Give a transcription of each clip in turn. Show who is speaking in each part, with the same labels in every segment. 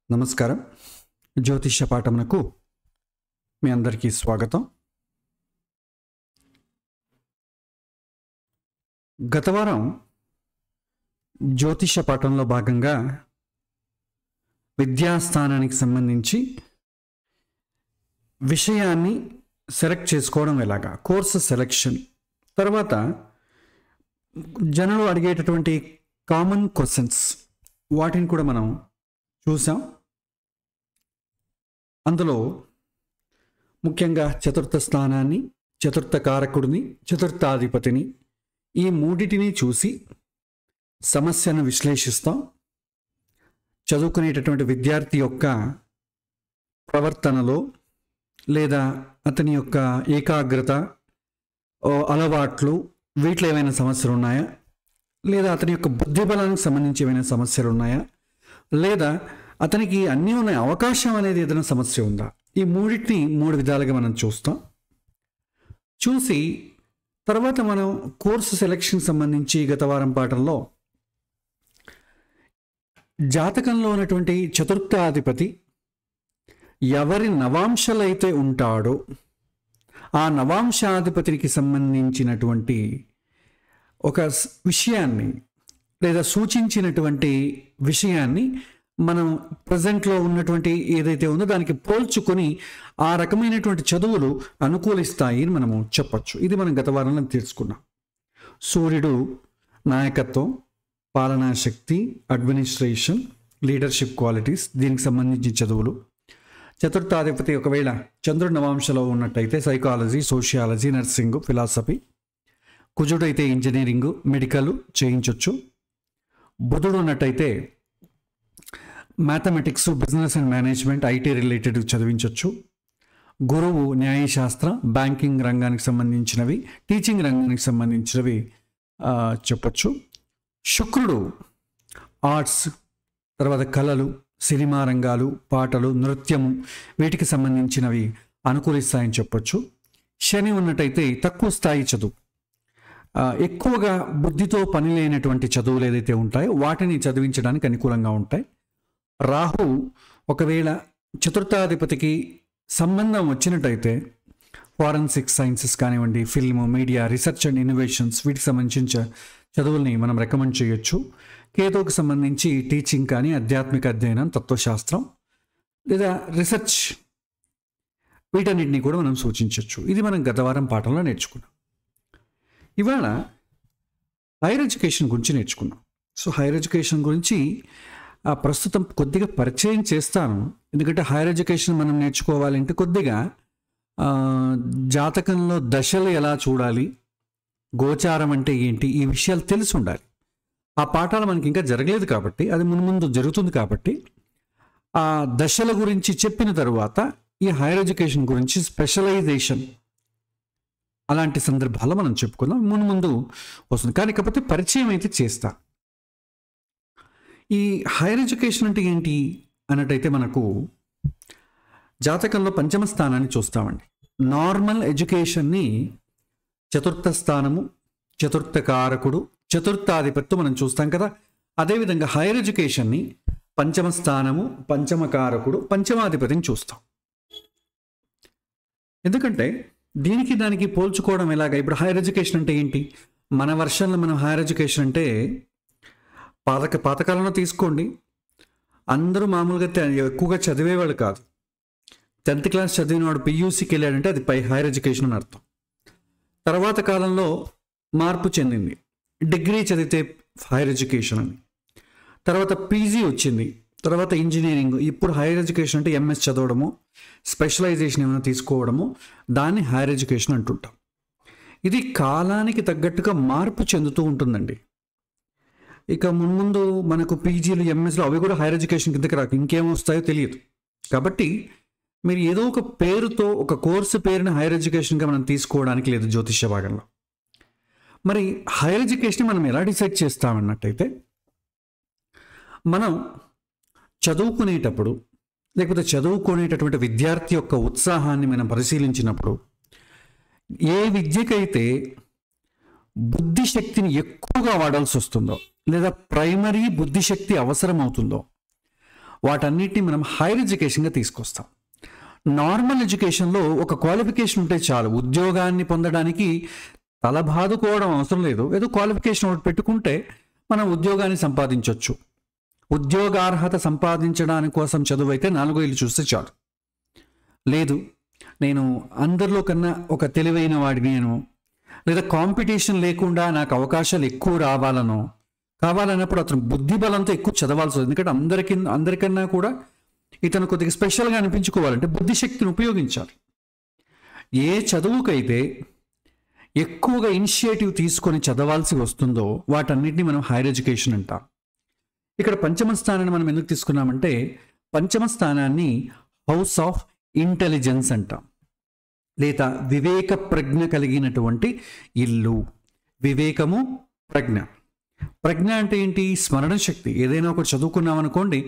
Speaker 1: నమస్కారం. జ్యోతిష్య పాఠమునకు మీ అందరికీ స్వాగతం. గత వారం జ్యోతిష్య పాఠంలో భాగంగా విద్యాస్థానానికి సంబంధించి విషయాన్ని సెలెక్ట్ చేసుకోవడం ఎలాగా, కోర్సు సెలెక్షన్, తర్వాత జనులు అడిగేటటువంటి కామన్ క్వశ్చన్స్ వాటిని కూడా మనం చూసాం. అందులో ముఖ్యంగా చతుర్థ స్థానాన్ని, చతుర్థ కారకుడిని, చతుర్థాధిపతిని ఈ మూడిటిని చూసి సమస్యను విశ్లేషిస్తాం. చదువుకునేటటువంటి విద్యార్థి యొక్క ప్రవర్తనలో లేదా అతని యొక్క ఏకాగ్రత, అలవాట్లు, వీటిలో ఏమైనా సమస్యలు ఉన్నాయా, లేదా అతని యొక్క బుద్ధిబలానికి సంబంధించి ఏమైనా సమస్యలు ఉన్నాయా, లేదా అతనికి అన్నీ ఉన్నాయి, అవకాశం అనేది ఏదైనా సమస్య ఉందా, ఈ మూడింటిని మూడు విధాలుగా మనం చూసి తర్వాత మనం కోర్సు సెలెక్షన్ సంబంధించి గత వారం పాఠంలో జాతకంలో ఉన్నటువంటి చతుర్థాధిపతి ఎవరి నవాంశలైతే ఉంటాడో ఆ నవాంశాధిపతికి సంబంధించినటువంటి ఒక విషయాన్ని లేదా సూచించినటువంటి విషయాన్ని మనం ప్రజెంట్లో ఉన్నటువంటి ఏదైతే ఉందో దానికి పోల్చుకొని ఆ రకమైనటువంటి చదువులు అనుకూలిస్తాయి అని మనము చెప్పచ్చు. ఇది మనం గత వారంలో తెలుసుకున్నాం. సూర్యుడు నాయకత్వం, పాలనా శక్తి, అడ్మినిస్ట్రేషన్, లీడర్షిప్ క్వాలిటీస్, దీనికి సంబంధించిన చదువులు. చతుర్థాధిపతి ఒకవేళ చంద్రుడి నవాంశలో ఉన్నట్టయితే సైకాలజీ, సోషియాలజీ, నర్సింగ్, ఫిలాసఫీ. కుజుడైతే ఇంజనీరింగ్, మెడికల్ చేయించవచ్చు. బుధుడు ఉన్నట్టయితే mathematics, business and management, IT related చదివించవచ్చు. గురువు న్యాయశాస్త్రం, బ్యాంకింగ్ రంగానికి సంబంధించినవి, టీచింగ్ రంగానికి సంబంధించినవి చెప్పచ్చు. శుక్రుడు ఆర్ట్స్, తర్వాత కళలు, సినిమా రంగాలు, పాటలు, నృత్యము, వీటికి సంబంధించినవి అనుకూలిస్తాయని చెప్పచ్చు. శని ఉన్నట్టయితే తక్కువ స్థాయి చదువు, ఎక్కువగా బుద్ధితో పని లేనటువంటి చదువులు ఏదైతే ఉంటాయో వాటిని చదివించడానికి అనుకూలంగా ఉంటాయి. రాహు ఒకవేళ చతుర్థాధిపతికి సంబంధం వచ్చినట్టయితే ఫారెన్సిక్ సైన్సెస్ కానివ్వండి, film, media, research and innovations, వీటికి సంబంధించిన చదువుల్ని మనం రికమెండ్ చేయొచ్చు. కేతువుకి సంబంధించి టీచింగ్ కానీ, ఆధ్యాత్మిక అధ్యయనం, తత్వశాస్త్రం లేదా రీసెర్చ్, వీటన్నిటిని కూడా మనం సూచించవచ్చు. ఇది మనం గత వారం పాఠంలో నేర్చుకున్నాం. ఇవాళ హైయర్ ఎడ్యుకేషన్ గురించి నేర్చుకున్నాం. సో హైయర్ ఎడ్యుకేషన్ గురించి ప్రస్తుతం కొద్దిగా పరిచయం చేస్తాను. ఎందుకంటే హైయర్ ఎడ్యుకేషన్ మనం నేర్చుకోవాలంటే కొద్దిగా జాతకంలో దశలు ఎలా చూడాలి, గోచారం అంటే ఏంటి, ఈ విషయాలు తెలిసి ఉండాలి. ఆ పాఠాలు మనకి ఇంకా జరగలేదు కాబట్టి, అది ముందు జరుగుతుంది కాబట్టి ఆ దశల గురించి చెప్పిన తరువాత ఈ హైయర్ ఎడ్యుకేషన్ గురించి స్పెషలైజేషన్ అలాంటి సందర్భాల్లో మనం చెప్పుకుందాం. ముందు వస్తుంది కానీ కాకపోతే పరిచయం అయితే చేస్తా. ఈ హైయర్ ఎడ్యుకేషన్ అంటే ఏంటి అన్నట్టయితే మనకు జాతకంలో పంచమ స్థానాన్ని చూస్తామండి. నార్మల్ ఎడ్యుకేషన్ని చతుర్థ స్థానము, చతుర్థ కారకుడు, చతుర్థాధిపత్యం మనం చూస్తాం కదా. అదేవిధంగా హైయర్ ఎడ్యుకేషన్ని పంచమ స్థానము, పంచమ కారకుడు, పంచమాధిపతిని చూస్తాం. ఎందుకంటే దానికి పోల్చుకోవడం ఎలాగా? ఇప్పుడు హైయర్ ఎడ్యుకేషన్ అంటే ఏంటి? మన వర్షంలో మనం హైయర్ ఎడ్యుకేషన్ అంటే పాతకాలంలో తీసుకోండి, అందరూ మామూలుగా ఎక్కువగా చదివేవాళ్ళు కాదు. 10th క్లాస్ చదివిన వాడు PUCకి వెళ్ళాడంటే అది హైయర్ ఎడ్యుకేషన్ అని అర్థం. తర్వాత కాలంలో మార్పు చెందింది, డిగ్రీ చదివితే హైయర్ ఎడ్యుకేషన్ అని, తర్వాత PG వచ్చింది, తర్వాత ఇంజనీరింగ్. ఇప్పుడు హైయర్ ఎడ్యుకేషన్ అంటే MS చదవడము, స్పెషలైజేషన్ ఏమైనా తీసుకోవడము, దాన్ని హైయర్ ఎడ్యుకేషన్ అంటుంటాం. ఇది కాలానికి తగ్గట్టుగా మార్పు చెందుతూ ఉంటుందండి. ఇక ముందు మనకు PGలు, MSలు అవి కూడా హైయర్ ఎడ్యుకేషన్ కిందకి రాక ఇంకేమొస్తాయో తెలియదు. కాబట్టి మీరు ఏదో ఒక పేరుతో ఒక కోర్సు పేరుని హైయర్ ఎడ్యుకేషన్గా మనం తీసుకోవడానికి లేదు జ్యోతిష్య భాగంలో. మరి హైయర్ ఎడ్యుకేషన్ మనం ఎలా డిసైడ్ చేస్తామన్నట్టయితే, మనం చదువుకునేటప్పుడు లేకపోతే చదువుకునేటటువంటి విద్యార్థి యొక్క ఉత్సాహాన్ని మనం పరిశీలించినప్పుడు, ఏ విద్యకైతే బుద్ధిశక్తిని ఎక్కువగా వాడాల్సి వస్తుందో లేదా ప్రైమరీ బుద్ధిశక్తి అవసరం అవుతుందో వాటన్నిటిని మనం హైయర్ ఎడ్యుకేషన్గా తీసుకొస్తాం. నార్మల్ ఎడ్యుకేషన్లో ఒక క్వాలిఫికేషన్ ఉంటే చాలు, ఉద్యోగాన్ని పొందడానికి తల బాదుకోవడం అవసరం లేదు. ఏదో క్వాలిఫికేషన్ ఒకటి పెట్టుకుంటే మనం ఉద్యోగాన్ని సంపాదించవచ్చు. ఉద్యోగార్హత సంపాదించడానికి కోసం చదువు అయితే 4 ఏళ్ళు చూస్తే చాలు. లేదు, నేను అందరిలో కన్నా ఒక తెలివైన వాడిని, లేదా కాంపిటీషన్ లేకుండా నాకు అవకాశాలు ఎక్కువ కావాలన్నప్పుడు అతను బుద్ధి బలంతో ఎక్కువ చదవాల్సి వస్తుంది. ఎందుకంటే అందరికన్నా కూడా ఇతను కొద్దిగా స్పెషల్గా అనిపించుకోవాలంటే బుద్ధిశక్తిని ఉపయోగించాలి. ఏ చదువుకైతే ఎక్కువగా ఇనిషియేటివ్ తీసుకొని చదవాల్సి వస్తుందో వాటన్నిటిని మనం హైయర్ ఎడ్యుకేషన్ అంటాం. ఇక్కడ పంచమ స్థానాన్ని మనం ఎందుకు తీసుకున్నామంటే, పంచమ స్థానాన్ని హౌస్ ఆఫ్ ఇంటెలిజెన్స్ అంటాం, లేదా వివేక ప్రజ్ఞ కలిగినటువంటి ఇల్లు. వివేకము, ప్రజ్ఞ అంటే ఏంటి? స్మరణ శక్తి. ఏదైనా ఒకటి చదువుకున్నాం అనుకోండి,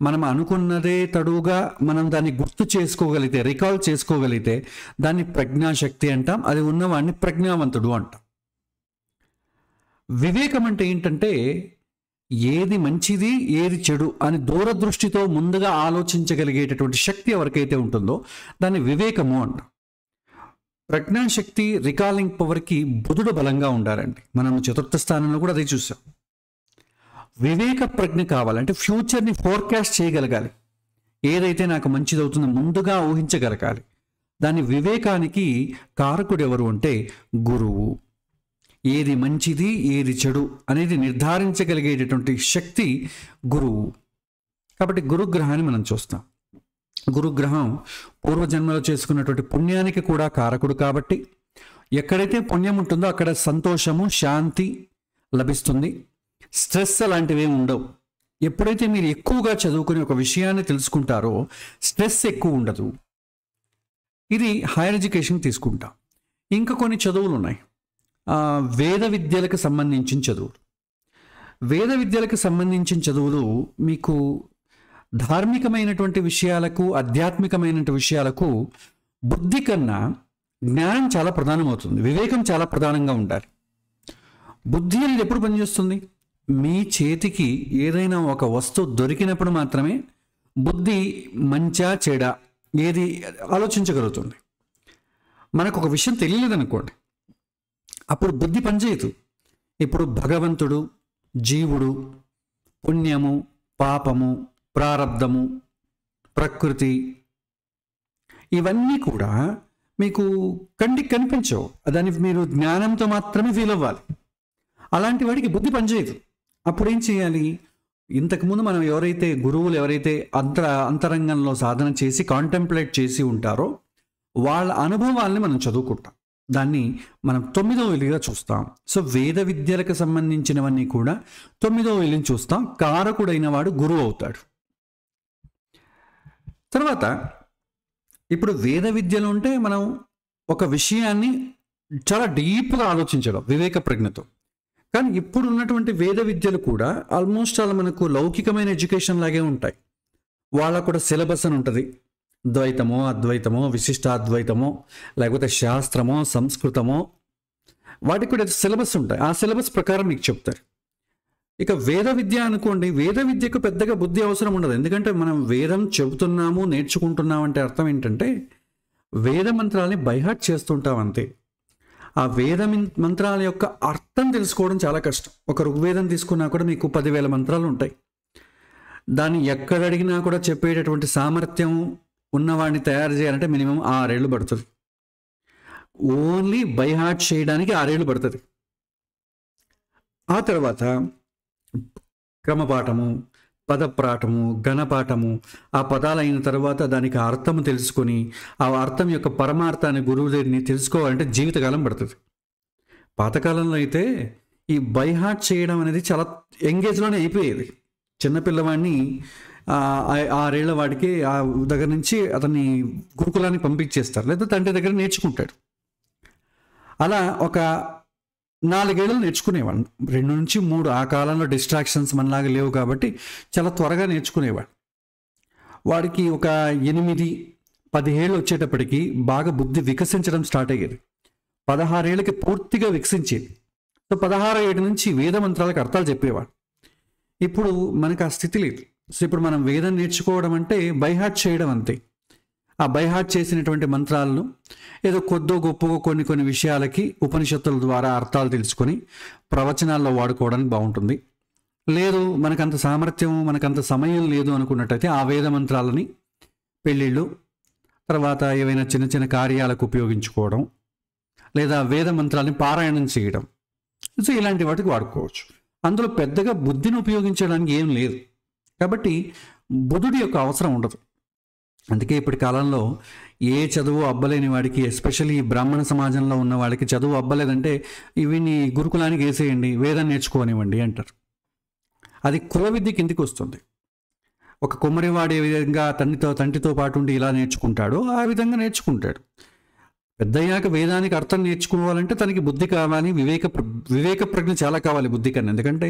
Speaker 1: మనం అనుకున్నదే తడుగా మనం దాన్ని గుర్తు చేసుకోగలిగితే, రికాల్ చేసుకోగలిగితే దాన్ని ప్రజ్ఞాశక్తి అంటాం. అది ఉన్నవాడిని ప్రజ్ఞావంతుడు అంటాం. వివేకం అంటే ఏంటంటే, ఏది మంచిది ఏది చెడు అని దూరదృష్టితో ముందుగా ఆలోచించగలిగేటటువంటి శక్తి ఎవరికైతే ఉంటుందో దాన్ని వివేకము అంటాం. ప్రజ్ఞాశక్తి, రికాలింగ్ పవర్కి బుధుడు బలంగా ఉండాలండి. మనం చతుర్థ స్థానంలో కూడా అదే చూసాం. వివేక ప్రజ్ఞ కావాలంటే ఫ్యూచర్ని ఫోర్కాస్ట్ చేయగలగాలి. ఏదైతే నాకు మంచిది అవుతుందో ముందుగా ఊహించగలగాలి. దాని వివేకానికి కారకుడు ఎవరు అంటే గురువు. ఏది మంచిది ఏది చెడు అనేది నిర్ధారించగలిగేటటువంటి శక్తి గురువు. కాబట్టి గురుగ్రహాన్ని మనం చూస్తాం. గురుగ్రహం పూర్వజన్మలో చేసుకున్నటువంటి పుణ్యానికి కూడా కారకుడు కాబట్టి ఎక్కడైతే పుణ్యం ఉంటుందో అక్కడ సంతోషము, శాంతి లభిస్తుంది. స్ట్రెస్ అలాంటివి ఏమి ఉండవు. ఎప్పుడైతే మీరు ఎక్కువగా చదువుకుని ఒక విషయాన్ని తెలుసుకుంటారో స్ట్రెస్ ఎక్కువ ఉండదు. ఇది హైయర్ ఎడ్యుకేషన్ తీసుకుంటాం. ఇంకా కొన్ని చదువులు ఉన్నాయి, వేద విద్యలకు సంబంధించిన చదువులు. వేద విద్యలకు సంబంధించిన చదువులు మీకు ధార్మికమైనటువంటి విషయాలకు, ఆధ్యాత్మికమైనటువంటి విషయాలకు బుద్ధి కన్నా జ్ఞానం చాలా ప్రధానమవుతుంది. వివేకం చాలా ప్రధానంగా ఉండాలి. బుద్ధి అనేది ఎప్పుడు పనిచేస్తుంది? మీ చేతికి ఏదైనా ఒక వస్తువు దొరికినప్పుడు మాత్రమే బుద్ధి మంచా చెడా ఏది ఆలోచించగలుగుతుంది. మనకు ఒక విషయం తెలియలేదనుకోండి, అప్పుడు బుద్ధి పనిచేయదు. ఇప్పుడు భగవంతుడు, జీవుడు, పుణ్యము, పాపము, ప్రారబ్ధము, ప్రకృతి ఇవన్నీ కూడా మీకు కంటికి కనిపించవు. దాన్ని మీరు జ్ఞానంతో మాత్రమే ఫీల్ అవ్వాలి. అలాంటి వాడికి బుద్ధి పనిచేయదు. అప్పుడు ఏం చేయాలి? ఇంతకుముందు మనం గురువులు ఎవరైతే అంతరంగంలో సాధన చేసి కాంటెంప్లేట్ చేసి ఉంటారో వాళ్ళ అనుభవాల్ని మనం చదువుకుంటాం. దాన్ని మనం 9వ వెలుగుగా చూస్తాం. సో వేద విద్యలకు సంబంధించినవన్నీ కూడా 9వ వెలుగుని చూస్తాం. కారకుడైన వాడు గురువు అవుతాడు. తర్వాత ఇప్పుడు వేద విద్యలు ఉంటే మనం ఒక విషయాన్ని చాలా డీప్గా ఆలోచించడం వివేక ప్రజ్ఞతో. కానీ ఇప్పుడు ఉన్నటువంటి వేద విద్యలు కూడా ఆల్మోస్ట్ చాలా మనకు లౌకికమైన ఎడ్యుకేషన్ లాగే ఉంటాయి. వాళ్ళకు కూడా సిలబస్ అని ఉంటుంది. ద్వైతమో, అద్వైతమో, విశిష్టాద్వైతమో, లేకపోతే శాస్త్రమో, సంస్కృతమో, వాటికి కూడా సిలబస్ ఉంటాయి. ఆ సిలబస్ ప్రకారం మీకు చెప్తారు. ఇక వేద విద్య అనుకోండి, వేద విద్యకు పెద్దగా బుద్ధి అవసరం ఉండదు. ఎందుకంటే మనం వేదం చెబుతున్నాము, నేర్చుకుంటున్నాము అంటే అర్థం ఏంటంటే వేద మంత్రాలని బైహార్ట్ చేస్తుంటాం అంతే. ఆ వేద మంత్రాల యొక్క అర్థం తెలుసుకోవడం చాలా కష్టం. ఒక ఋగ్వేదం తీసుకున్నా కూడా మీకు 10,000 మంత్రాలు ఉంటాయి. దాన్ని ఎక్కడ అడిగినా కూడా చెప్పేటటువంటి సామర్థ్యం ఉన్నవాడిని తయారు చేయాలంటే మినిమం 6 ఏళ్ళు పడుతుంది. ఓన్లీ బైహార్ట్ చేయడానికి 6 ఏళ్ళు పడుతుంది. ఆ తర్వాత క్రమపాఠము, పదప్రాటము, ఘనపాఠము, ఆ పదాలు అయిన తర్వాత దానికి అర్థము తెలుసుకొని ఆ అర్థం యొక్క పరమార్థాన్ని గురువు దగ్గరని తెలుసుకోవాలంటే జీవితకాలం పడుతుంది. పాతకాలంలో అయితే ఈ బైహార్ట్ చేయడం అనేది చాలా ఎంగేజ్లోనే అయిపోయేది. చిన్నపిల్లవాడిని 6 ఏళ్ల వాడికి ఆ దగ్గర నుంచి అతన్ని గురుకులానికి పంపించేస్తారు, లేదా తండ్రి దగ్గర నేర్చుకుంటాడు. అలా ఒక 4 ఏళ్ళు నేర్చుకునేవాడు, 2 నుంచి 3. ఆ కాలంలో డిస్ట్రాక్షన్స్ మనలాగా లేవు కాబట్టి చాలా త్వరగా నేర్చుకునేవాడు. వాడికి ఒక 8-10 ఏళ్ళు వచ్చేటప్పటికి బాగా బుద్ధి వికసించడం స్టార్ట్ అయ్యేది. 16 ఏళ్ళకి పూర్తిగా వికసించేది. సో 16 ఏళ్ళ నుంచి వేద మంత్రాలకు అర్థాలు చెప్పేవాడు. ఇప్పుడు మనకు ఆ స్థితి లేదు. సో ఇప్పుడు మనం వేదం నేర్చుకోవడం అంటే బైహార్ట్ చేయడం అంతే. ఆ బైహార్ట్ చేసినటువంటి మంత్రాలను ఏదో కొద్దో గొప్పగా కొన్ని విషయాలకి ఉపనిషత్తుల ద్వారా అర్థాలు తెలుసుకొని ప్రవచనాల్లో వాడుకోవడానికి బాగుంటుంది. లేదు మనకంత సామర్థ్యం, మనకంత సమయం లేదు అనుకున్నట్టయితే ఆ వేద మంత్రాలని పెళ్ళిళ్ళు, తర్వాత ఏవైనా చిన్న చిన్న కార్యాలకు ఉపయోగించుకోవడం, లేదా వేద మంత్రాలని పారాయణం చేయడం, సో ఇలాంటి వాటికి వాడుకోవచ్చు. అందులో పెద్దగా బుద్ధిని ఉపయోగించడానికి ఏం లేదు. కాబట్టి బుధుడి యొక్క అవసరం ఉండదు. అందుకే ఇప్పటి కాలంలో ఏ చదువు అబ్బలేని వాడికి, ఎస్పెషల్లీ బ్రాహ్మణ సమాజంలో ఉన్న వాళ్ళకి చదువు అబ్బలేదంటే ఇవిని గురుకులానికి వేసేయండి, వేదం నేర్చుకోనివ్వండి అంటారు. అది కుల విద్య కిందికి వస్తుంది. ఒక కుమ్మరివాడు ఏ విధంగా తండ్రితో పాటు ఉండి ఇలా నేర్చుకుంటాడో ఆ విధంగా నేర్చుకుంటాడు. పెద్దయ్యాక వేదానికి అర్థం నేర్చుకోవాలంటే తనకి బుద్ధి కావాలి, వివేక ప్రజ్ఞ చాలా కావాలి బుద్ధి కన్నా. ఎందుకంటే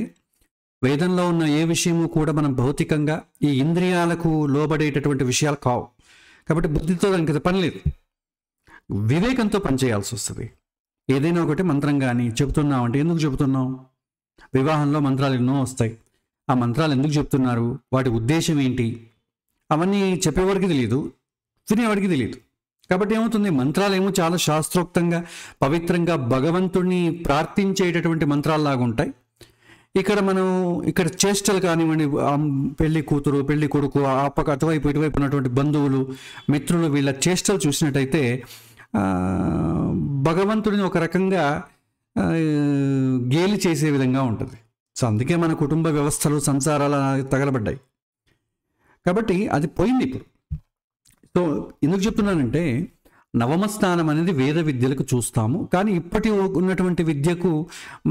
Speaker 1: వేదంలో ఉన్న ఏ విషయము కూడా మనం భౌతికంగా ఈ ఇంద్రియాలకు లోబడేటటువంటి విషయాలు కావు. కాబట్టి బుద్ధితో దానికి పని లేదు, వివేకంతో పనిచేయాల్సి వస్తుంది. ఏదైనా ఒకటి మంత్రం కానీ చెబుతున్నాం అంటే ఎందుకు చెబుతున్నాం? వివాహంలో మంత్రాలు ఎన్నో వస్తాయి. ఆ మంత్రాలు ఎందుకు చెప్తున్నారు, వాటి ఉద్దేశం ఏంటి, అవన్నీ చెప్పేవాడికి తెలియదు, వినేవాడికి తెలియదు. కాబట్టి ఏమవుతుంది, మంత్రాలు ఏమో చాలా శాస్త్రోక్తంగా పవిత్రంగా భగవంతుడిని ప్రార్థించేటటువంటి మంత్రాల్లాగా ఉంటాయి. ఇక్కడ చేష్టలు కానివ్వండి, పెళ్లి కూతురు పెళ్లి కొడుకు ఆ పక్క అటువైపు ఇటువైపు ఉన్నటువంటి బంధువులు మిత్రులు వీళ్ళ చేష్టలు చూసినట్టయితే భగవంతుడిని ఒక రకంగా గేలి చేసే విధంగా ఉంటుంది. సో అందుకే మన కుటుంబ వ్యవస్థలు సంసారాలు తగలబడ్డాయి. కాబట్టి అది పోయింది ఇప్పుడు. సో ఎందుకు చెప్తున్నానంటే నవమ స్థానం అనేది వేద విద్యలకు చూస్తాము, కానీ ఇప్పటి ఉన్నటువంటి విద్యకు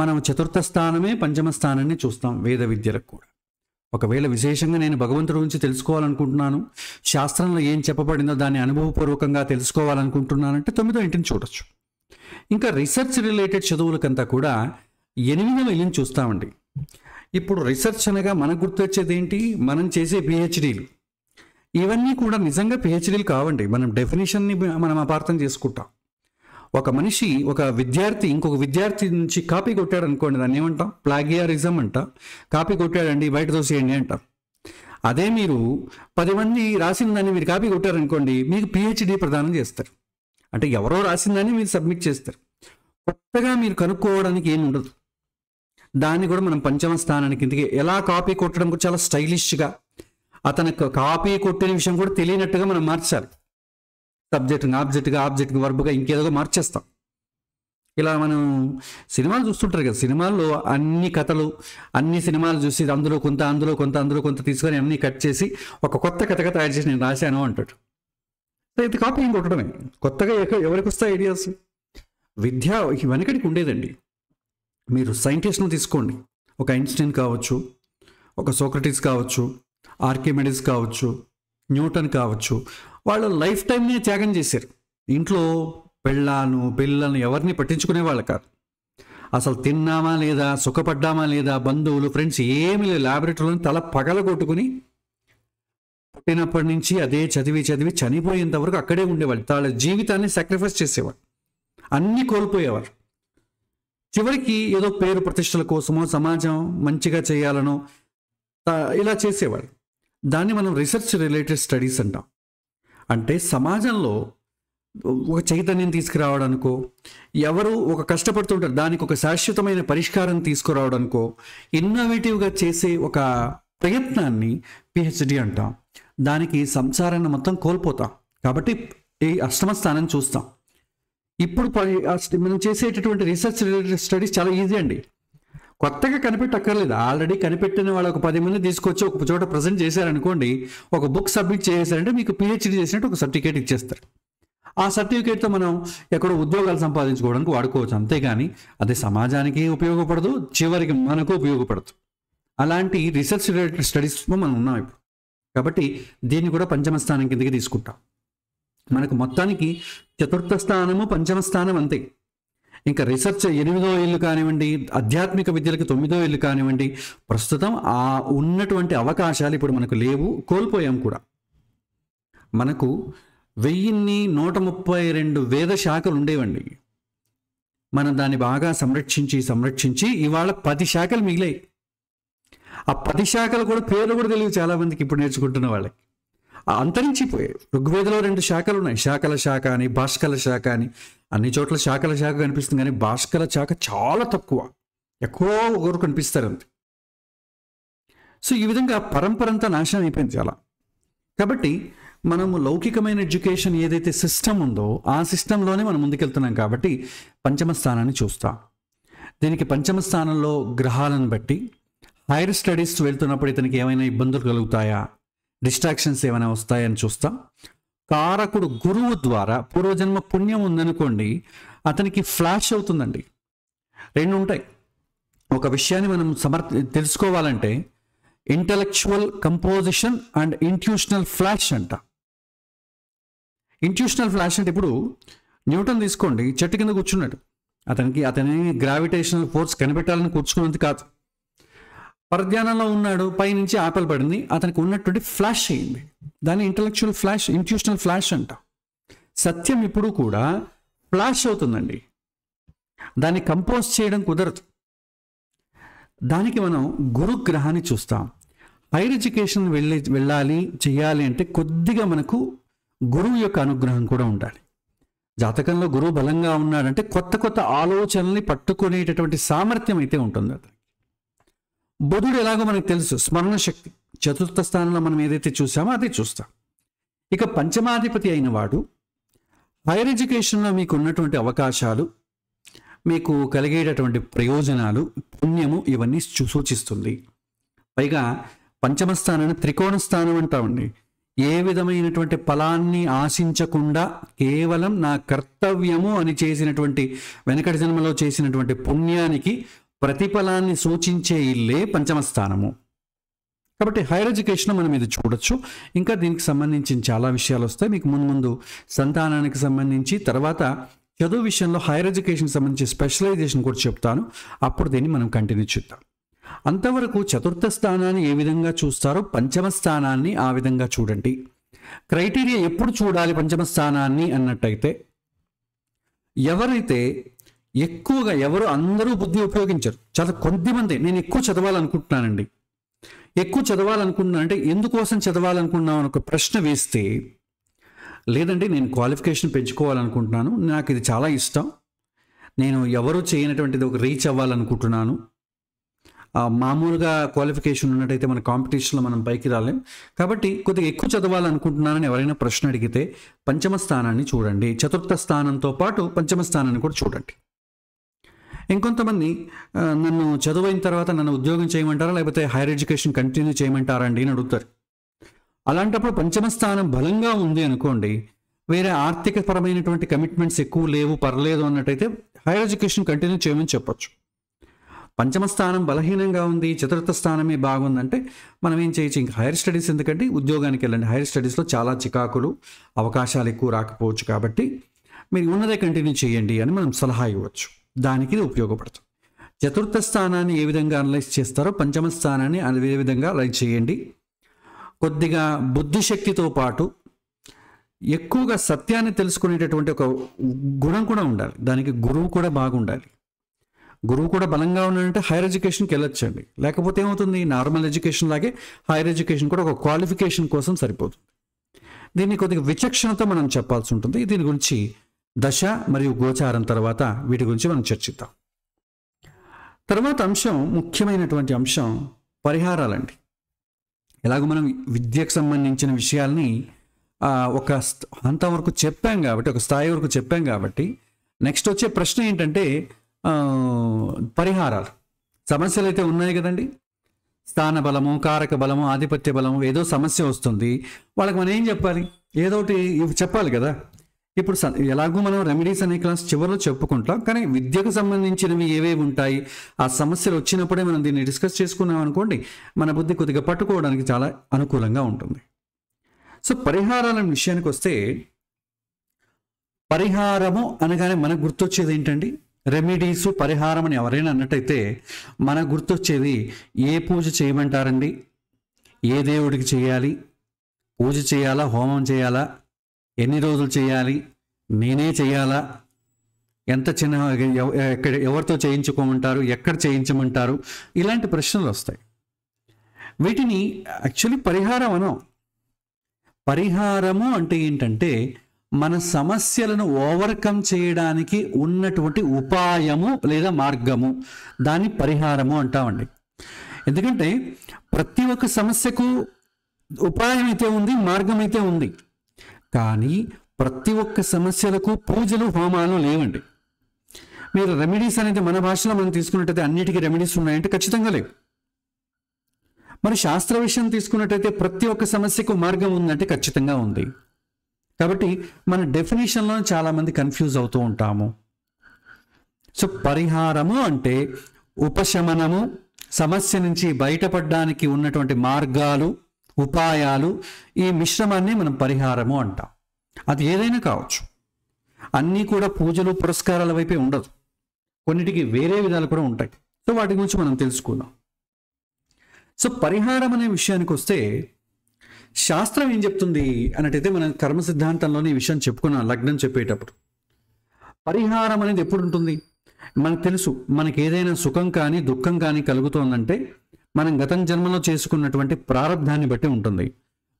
Speaker 1: మనం చతుర్థ స్థానమే పంచమ స్థానాన్ని చూస్తాం వేద విద్యలకు కూడా. ఒకవేళ విశేషంగా నేను భగవంతుడి గురించి తెలుసుకోవాలనుకుంటున్నాను, శాస్త్రంలో ఏం చెప్పబడిందో దాన్ని అనుభవపూర్వకంగా తెలుసుకోవాలనుకుంటున్నానంటే 9వ ఇంటిని చూడొచ్చు. ఇంకా రీసెర్చ్ రిలేటెడ్ చదువులకంతా కూడా 8వ ఇల్లుని చూస్తామండి. ఇప్పుడు రీసెర్చ్ అనగా మనకు గుర్తొచ్చేది ఏంటి, మనం చేసే పిహెచ్డీలు. ఇవన్నీ కూడా నిజంగా పిహెచ్డీలు కావండి. మనం డెఫినేషన్ని మనం అపార్థం చేసుకుంటాం. ఒక విద్యార్థి ఇంకొక విద్యార్థి నుంచి కాపీ కొట్టాడు అనుకోండి, దాన్ని ఏమంటాం? ప్లాగియారిజం అంట. కాపీ కొట్టాడండి బయట తోసేయండి అంటాం. అదే మీరు 10 మంది రాసిన దాన్ని మీరు కాపీ కొట్టారనుకోండి, మీకు పిహెచ్డీ ప్రదానం చేస్తారు. అంటే ఎవరో రాసిన దాన్ని మీరు సబ్మిట్ చేస్తారు. కొత్తగా మీరు కనుక్కోవడానికి ఏమి ఉండదు. దాన్ని కూడా మనం పంచమ స్థానానికి కిందకి ఎలా కాపీ కొట్టడం కూడా చాలా స్టైలిష్గా, అతనికి కాపీ కొట్టిన విషయం కూడా తెలియనట్టుగా మనం మార్చాలి. ఆబ్జెక్ట్గా వర్బ్గా ఇంకేదో మార్చేస్తాం. ఇలా మనం సినిమాలు చూస్తుంటారు కదా, సినిమాల్లో అన్ని కథలు అన్ని సినిమాలు చూసి అందులో కొంత తీసుకొని అన్ని కట్ చేసి ఒక కొత్త కథగా తయారు చేసి నేను రాశాను అంటాడు. అయితే కాపీ కొట్టడమే. కొత్తగా ఎవరికి వస్తాయి ఐడియాస్? విద్య వెనకడికి ఉండేదండి. మీరు సైంటిస్ట్ను తీసుకోండి, ఒక ఐన్స్టీన్ కావచ్చు, ఒక సోక్రటీస్ కావచ్చు, ఆర్కిమెడిస్ కావచ్చు, న్యూటన్ కావచ్చు. వాళ్ళు లైఫ్ టైంని త్యాగం చేశారు. ఇంట్లో పిల్లలను ఎవరిని పట్టించుకునే వాళ్ళు కాదు. అసలు తిన్నామా లేదా, సుఖపడ్డామా లేదా, బంధువులు ఫ్రెండ్స్ ఏమి లేదు, ల్యాబొరేటరీలో తల పగల కొట్టుకుని పుట్టినప్పటి నుంచి అదే చదివి చనిపోయేంత వరకు అక్కడే ఉండేవాళ్ళు. వాళ్ళ జీవితాన్ని సాక్రిఫైస్ చేసేవాళ్ళు, అన్నీ కోల్పోయేవారు. చివరికి ఏదో పేరు ప్రతిష్టల కోసమో సమాజం మంచిగా చేయాలనో ఇలా చేసేవాళ్ళు. దాన్ని మనం రీసెర్చ్ రిలేటెడ్ స్టడీస్ అంటాం. అంటే సమాజంలో ఒక చైతన్యం తీసుకురావడానికో, ఎవరు ఒక కష్టపడుతుంటారు దానికి ఒక శాశ్వతమైన పరిష్కారం తీసుకురావడానికో ఇన్నోవేటివ్గా చేసే ఒక ప్రయత్నాన్ని పిహెచ్డి అంటాం. దానికి సంసారాన్ని మొత్తం కోల్పోతాం. కాబట్టి ఈ అష్టమ స్థానాన్ని చూస్తాం. ఇప్పుడు మనం చేసేటటువంటి రీసెర్చ్ రిలేటెడ్ స్టడీస్ చాలా ఈజీ అండి. కొత్తగా కనిపెట్టక్కర్లేదు. ఆల్రెడీ కనిపెట్టిన వాళ్ళు ఒక 10 మంది తీసుకొచ్చి ఒక చోట ప్రజెంట్ చేశారనుకోండి, ఒక బుక్ సబ్మిట్ చేశారంటే మీకు పిహెచ్డి చేసినట్టు ఒక సర్టిఫికేట్ ఇచ్చేస్తారు. ఆ సర్టిఫికేట్తో మనం ఎక్కడో ఉద్యోగాలు సంపాదించుకోవడానికి వాడుకోవచ్చు. అంతేగాని అది సమాజానికి ఉపయోగపడదు, చివరికి మనకు ఉపయోగపడదు. అలాంటి రీసెర్చ్ రిలేటెడ్ స్టడీస్లో మనం ఉన్నాం ఇప్పుడు. కాబట్టి దీన్ని కూడా పంచమ స్థానం కిందకి తీసుకుంటాం. మనకు మొత్తానికి చతుర్థ స్థానము పంచమ స్థానం అంతే. ఇంకా రీసెర్చ్ 8వ ఇల్లు కానివ్వండి, ఆధ్యాత్మిక విద్యలకు 9వ ఇల్లు కానివ్వండి, ప్రస్తుతం ఆ ఉన్నటువంటి అవకాశాలు ఇప్పుడు మనకు లేవు, కోల్పోయాం కూడా. మనకు 1132 వేద శాఖలు ఉండేవండి. మనం దాన్ని బాగా సంరక్షించి ఇవాళ 10 శాఖలు మిగిలాయి. ఆ 10 శాఖలు కూడా పేర్లు కూడా తెలియదు చాలామందికి ఇప్పుడు నేర్చుకుంటున్న వాళ్ళకి. అంతరించిపోయాయి. ఋగ్వేదంలో 2 శాఖలు ఉన్నాయి, శాఖల శాఖ అని, భాస్కల శాఖ అని. అన్ని చోట్ల శాఖల శాఖ కనిపిస్తుంది, కానీ భాస్కల శాఖ చాలా తక్కువ, ఎక్కువ ఒకరు కనిపిస్తారు అంతే. సో ఈ విధంగా పరంపర అంతా నాశనం అయిపోయింది చాలా. కాబట్టి మనము లౌకికమైన ఎడ్యుకేషన్ ఏదైతే సిస్టమ్ ఉందో ఆ సిస్టంలోనే మనం ముందుకెళ్తున్నాం. కాబట్టి పంచమ స్థానాన్ని చూస్తాం. దీనికి పంచమ స్థానంలో గ్రహాలను బట్టి హైయర్ స్టడీస్ వెళ్తున్నప్పుడు ఇతనికి ఏమైనా ఇబ్బందులు కలుగుతాయా, డిస్ట్రాక్షన్స్ ఏమైనా వస్తాయని చూస్తాం. కారకుడు గురువు ద్వారా పూర్వజన్మ పుణ్యం ఉందనుకోండి, అతనికి ఫ్లాష్ అవుతుందండి. 2 ఉంటాయి. ఒక విషయాన్ని మనం తెలుసుకోవాలంటే intellectual composition and intuitional flash అంట. ఇంట్యూషనల్ ఫ్లాష్ అంటే ఇప్పుడు న్యూటన్ తీసుకోండి, చెట్టు కింద కూర్చున్నాడు. అతని గ్రావిటేషనల్ ఫోర్స్ కనిపెట్టాలని కూర్చుకున్నది కాదు, పరధ్యానంలో ఉన్నాడు, పైనుంచి ఆపిల్ పడింది, అతనికి ఉన్నటువంటి ఫ్లాష్ అయింది. దాన్ని ఇంటలెక్చువల్ ఫ్లాష్, ఇంట్యూషనల్ ఫ్లాష్ అంట. సత్యం ఇప్పుడు కూడా ఫ్లాష్ అవుతుందండి, దాన్ని కంపోజ్ చేయడం కుదరదు. దానికి మనం గురుగ్రహాన్ని చూస్తాం. హైయర్ ఎడ్యుకేషన్ వెళ్ళాలి చేయాలి అంటే కొద్దిగా మనకు గురువు యొక్క అనుగ్రహం కూడా ఉండాలి. జాతకంలో గురువు బలంగా ఉన్నాడంటే కొత్త కొత్త ఆలోచనల్ని పట్టుకునేటటువంటి సామర్థ్యం అయితే ఉంటుంది అతనికి. బుధుడు ఎలాగో మనకు తెలుసు, స్మరణ శక్తి. 4వ స్థానంలో మనం ఏదైతే చూసామో అదే చూస్తాం. ఇక పంచమాధిపతి అయిన వాడు హైయర్ ఎడ్యుకేషన్లో మీకు ఉన్నటువంటి అవకాశాలు, మీకు కలిగేటటువంటి ప్రయోజనాలు, పుణ్యము ఇవన్నీ సూచిస్తుంది. పైగా పంచమ స్థానాన్ని త్రికోణ స్థానం అంటామండి. ఏ విధమైనటువంటి ఫలాన్ని ఆశించకుండా కేవలం నా కర్తవ్యము అని చేసినటువంటి వెనకటి జన్మలో చేసినటువంటి పుణ్యానికి ప్రతిఫలాన్ని సూచించే ఇల్లే పంచమ స్థానము. కాబట్టి హైయర్ ఎడ్యుకేషన్ మనం ఇది చూడొచ్చు. ఇంకా దీనికి సంబంధించిన చాలా విషయాలు వస్తాయి మీకు ముందు సంతానానికి సంబంధించి. తర్వాత చదువు విషయంలో హైయర్ ఎడ్యుకేషన్కి సంబంధించి స్పెషలైజేషన్ కూడా చెప్తాను, అప్పుడు దీన్ని మనం కంటిన్యూ చేద్దాం. అంతవరకు 4వ స్థానాన్ని ఏ విధంగా చూస్తారో పంచమ స్థానాన్ని ఆ విధంగా చూడండి. క్రైటీరియా ఎప్పుడు చూడాలి పంచమ స్థానాన్ని అన్నట్టయితే, ఎవరైతే ఎక్కువగా అందరూ బుద్ధి ఉపయోగించరు, చాలా కొద్దిమంది నేను ఎక్కువ చదవాలనుకుంటున్నానండి. ఎక్కువ చదవాలనుకుంటున్నా అంటే ఎందుకోసం చదవాలనుకున్నాను అని ఒక ప్రశ్న వేస్తే, లేదండి నేను క్వాలిఫికేషన్ పెంచుకోవాలనుకుంటున్నాను, నాకు ఇది చాలా ఇష్టం, నేను ఎవరు చేయనటువంటిది ఒక రీచ్ అవ్వాలనుకుంటున్నాను, మామూలుగా క్వాలిఫికేషన్ ఉన్నట్టయితే మన కాంపిటీషన్లో మనం పైకి రాలేం, కాబట్టి కొద్దిగా ఎక్కువ చదవాలనుకుంటున్నానని ఎవరైనా ప్రశ్న అడిగితే పంచమ స్థానాన్ని చూడండి. 4వ స్థానంతో పాటు పంచమ స్థానాన్ని కూడా చూడండి. ఇంకొంతమంది నన్ను చదువైన తర్వాత నన్ను ఉద్యోగం చేయమంటారా లేకపోతే హైయర్ ఎడ్యుకేషన్ కంటిన్యూ చేయమంటారా అండి అని అడుగుతారు. అలాంటప్పుడు పంచమ స్థానం బలంగా ఉంది అనుకోండి, వేరే ఆర్థికపరమైనటువంటి కమిట్మెంట్స్ ఎక్కువ లేవు, పర్లేదు అన్నట్టయితే హైయర్ ఎడ్యుకేషన్ కంటిన్యూ చేయమని చెప్పొచ్చు. పంచమ స్థానం బలహీనంగా ఉంది, 4వ స్థానమే బాగుందంటే మనం ఏం చేయొచ్చు, ఇంకా హైయర్ స్టడీస్ ఎందుకంటే ఉద్యోగానికి వెళ్ళండి. హైయర్ స్టడీస్లో చాలా చికాకులు, అవకాశాలు ఎక్కువ రాకపోవచ్చు, కాబట్టి మీరు ఉన్నదే కంటిన్యూ చేయండి అని మనం సలహా ఇవ్వచ్చు. దానికి ఇది ఉపయోగపడుతుంది. 4వ స్థానాన్ని ఏ విధంగా అనలైజ్ చేస్తారో పంచమ స్థానాన్ని అదే విధంగా అనలైజ్ చేయండి. కొద్దిగా బుద్ధిశక్తితో పాటు ఎక్కువగా సత్యాన్ని తెలుసుకునేటటువంటి ఒక గుణం కూడా ఉండాలి. దానికి గురువు కూడా బాగుండాలి. గురువు కూడా బలంగా ఉన్నాడంటే హైయర్ ఎడ్యుకేషన్కి వెళ్ళొచ్చండి. లేకపోతే ఏమవుతుంది, నార్మల్ ఎడ్యుకేషన్ లాగే హైయర్ ఎడ్యుకేషన్ కూడా ఒక క్వాలిఫికేషన్ కోసం సరిపోతుంది. దీన్ని కొద్దిగా విచక్షణతో మనం చెప్పాల్సి ఉంటుంది. దీని గురించి దశ మరియు గోచారం తర్వాత వీటి గురించి మనం చర్చిద్దాం. తర్వాత అంశం, ముఖ్యమైనటువంటి అంశం పరిహారాలండి. ఎలాగో మనం విద్యకు సంబంధించిన విషయాల్ని ఒక హంతం వరకు చెప్పాం కాబట్టి, ఒక స్థాయి వరకు చెప్పాం కాబట్టి, నెక్స్ట్ వచ్చే ప్రశ్న ఏంటంటే పరిహారాలు. సమస్యలు అయితే ఉన్నాయి కదండి, స్థాన బలము, కారక బలము, ఆధిపత్య బలము, ఏదో సమస్య వస్తుంది, వాళ్ళకి మనం ఏం చెప్పాలి, ఏదోటి చెప్పాలి కదా. ఇప్పుడు ఎలాగో మనం రెమెడీస్ అనే క్లాస్ చివరిలో చెప్పుకుంటాం, కానీ విద్యకు సంబంధించినవి ఏవేవి ఉంటాయి, ఆ సమస్యలు వచ్చినప్పుడే మనం దీన్ని డిస్కస్ చేసుకున్నాం అనుకోండి, మన బుద్ధి కొద్దిగా పట్టుకోవడానికి చాలా అనుకూలంగా ఉంటుంది. సో పరిహారాల విషయానికి వస్తే, పరిహారము అనగానే మనకు గుర్తొచ్చేది ఏంటండి, రెమెడీసు, పరిహారం అని ఎవరైనా అన్నట్టయితే మనకు గుర్తొచ్చేది ఏ పూజ చేయమంటారండి, ఏ దేవుడికి చేయాలి, పూజ చేయాలా, హోమం చేయాలా, ఎన్ని రోజులు చేయాలి, నేనే చేయాలా, ఎంత చిన్న, ఎవరితో చేయించుకోమంటారు, ఎక్కడ చేయించమంటారు, ఇలాంటి ప్రశ్నలు వస్తాయి. వీటిని యాక్చువల్లీ పరిహారం అనం. పరిహారము అంటే ఏంటంటే మన సమస్యలను ఓవర్కమ్ చేయడానికి ఉన్నటువంటి ఉపాయము లేదా మార్గము, దాన్ని పరిహారము అంటామండి. ఎందుకంటే ప్రతి ఒక్క సమస్యకు ఉపాయం అయితే ఉంది, మార్గం అయితే ఉంది. కానీ ప్రతి ఒక్క సమస్యలకు పూజలు హోమాలు లేవండి. మీరు రెమెడీస్ అనేది మన భాషలో మనం తీసుకున్నట్టయితే అన్నిటికీ రెమెడీస్ ఉన్నాయంటే ఖచ్చితంగా లేవు. మరి శాస్త్ర విషయం తీసుకున్నట్టయితే ప్రతి ఒక్క సమస్యకు మార్గం ఉందంటే ఖచ్చితంగా ఉంది. కాబట్టి మన డెఫినేషన్లో చాలామంది కన్ఫ్యూజ్ అవుతూ ఉంటాము. సో పరిహారము అంటే ఉపశమనము, సమస్య నుంచి బయటపడడానికి ఉన్నటువంటి మార్గాలు, ఉపాయాలు, ఈ మిశ్రమాన్ని మనం పరిహారము అంటాం. అది ఏదైనా కావచ్చు. అన్నీ కూడా పూజలు పురస్కారాల వైపే ఉండదు, కొన్నిటికి వేరే విధాలు కూడా ఉంటాయి. సో వాటి గురించి మనం తెలుసుకుందాం. సో పరిహారం అనే విషయానికి వస్తే శాస్త్రం ఏం చెప్తుంది అన్నట్టయితే మనం కర్మ సిద్ధాంతంలోనే ఈ విషయం చెప్పుకున్నాం లగ్నం చెప్పేటప్పుడు. పరిహారం అనేది ఎప్పుడు ఉంటుంది? మనకు తెలుసు, మనకి ఏదైనా సుఖం కానీ దుఃఖం కానీ కలుగుతోందంటే మనం గత జన్మలో చేసుకున్నటువంటి ప్రారంధాన్ని బట్టి ఉంటుంది.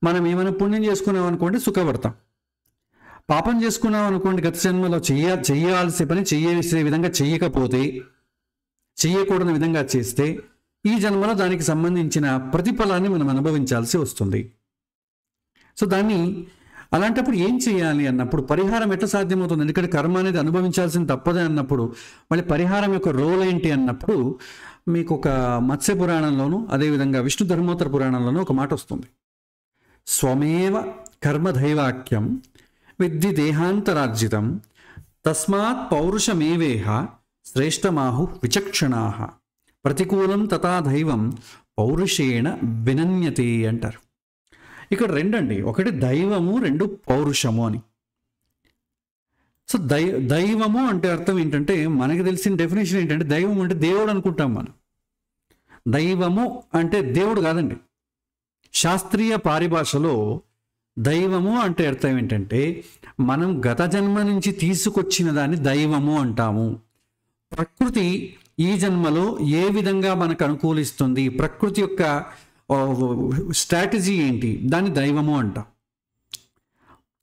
Speaker 1: మనం ఏమైనా పుణ్యం చేసుకున్నాం అనుకోండి సుఖపడతాం, పాపం చేసుకున్నాం అనుకోండి గత జన్మలో చెయ్యాల్సిన పని చేసే విధంగా చెయ్యకపోతే, చెయ్యకూడని విధంగా చేస్తే ఈ జన్మలో దానికి సంబంధించిన ప్రతిఫలాన్ని మనం అనుభవించాల్సి వస్తుంది. సో దాన్ని అలాంటప్పుడు ఏం చేయాలి అన్నప్పుడు పరిహారం ఎట్లా సాధ్యమవుతుంది? ఎందుకంటే కర్మ అనేది అనుభవించాల్సింది తప్పదే అన్నప్పుడు మళ్ళీ పరిహారం యొక్క రోల్ ఏంటి అన్నప్పుడు మీకు ఒక మత్స్య పురాణంలోను అదేవిధంగా విష్ణు ధర్మోత్తర పురాణంలోనూ ఒక మాట వస్తుంది. స్వమేవ కర్మధైవాక్యం విద్ధి దేహాంతరార్జితం తస్మాత్ పౌరుషమేవేహ శ్రేష్టమాహు విచక్షణాః ప్రతికూలం తథా దైవం పౌరుషేణ వినన్యతే అంటారు. ఇక్కడ రెండండి, ఒకటి దైవము, రెండు పౌరుషము అని. సో దైవము అంటే అర్థం ఏంటంటే మనకి తెలిసిన డెఫినేషన్ ఏంటంటే దైవం అంటే దేవుడు అనుకుంటాం మనం. దైవము అంటే దేవుడు కాదండి. శాస్త్రీయ పారిభాషలో దైవము అంటే అర్థం ఏంటంటే మనం గత జన్మ నుంచి తీసుకొచ్చిన దాన్ని దైవము అంటాము. ప్రకృతి ఈ జన్మలో ఏ విధంగా మనకు అనుకూలిస్తుంది, ప్రకృతి యొక్క స్ట్రాటజీ ఏంటి, దాన్ని దైవము అంటాం.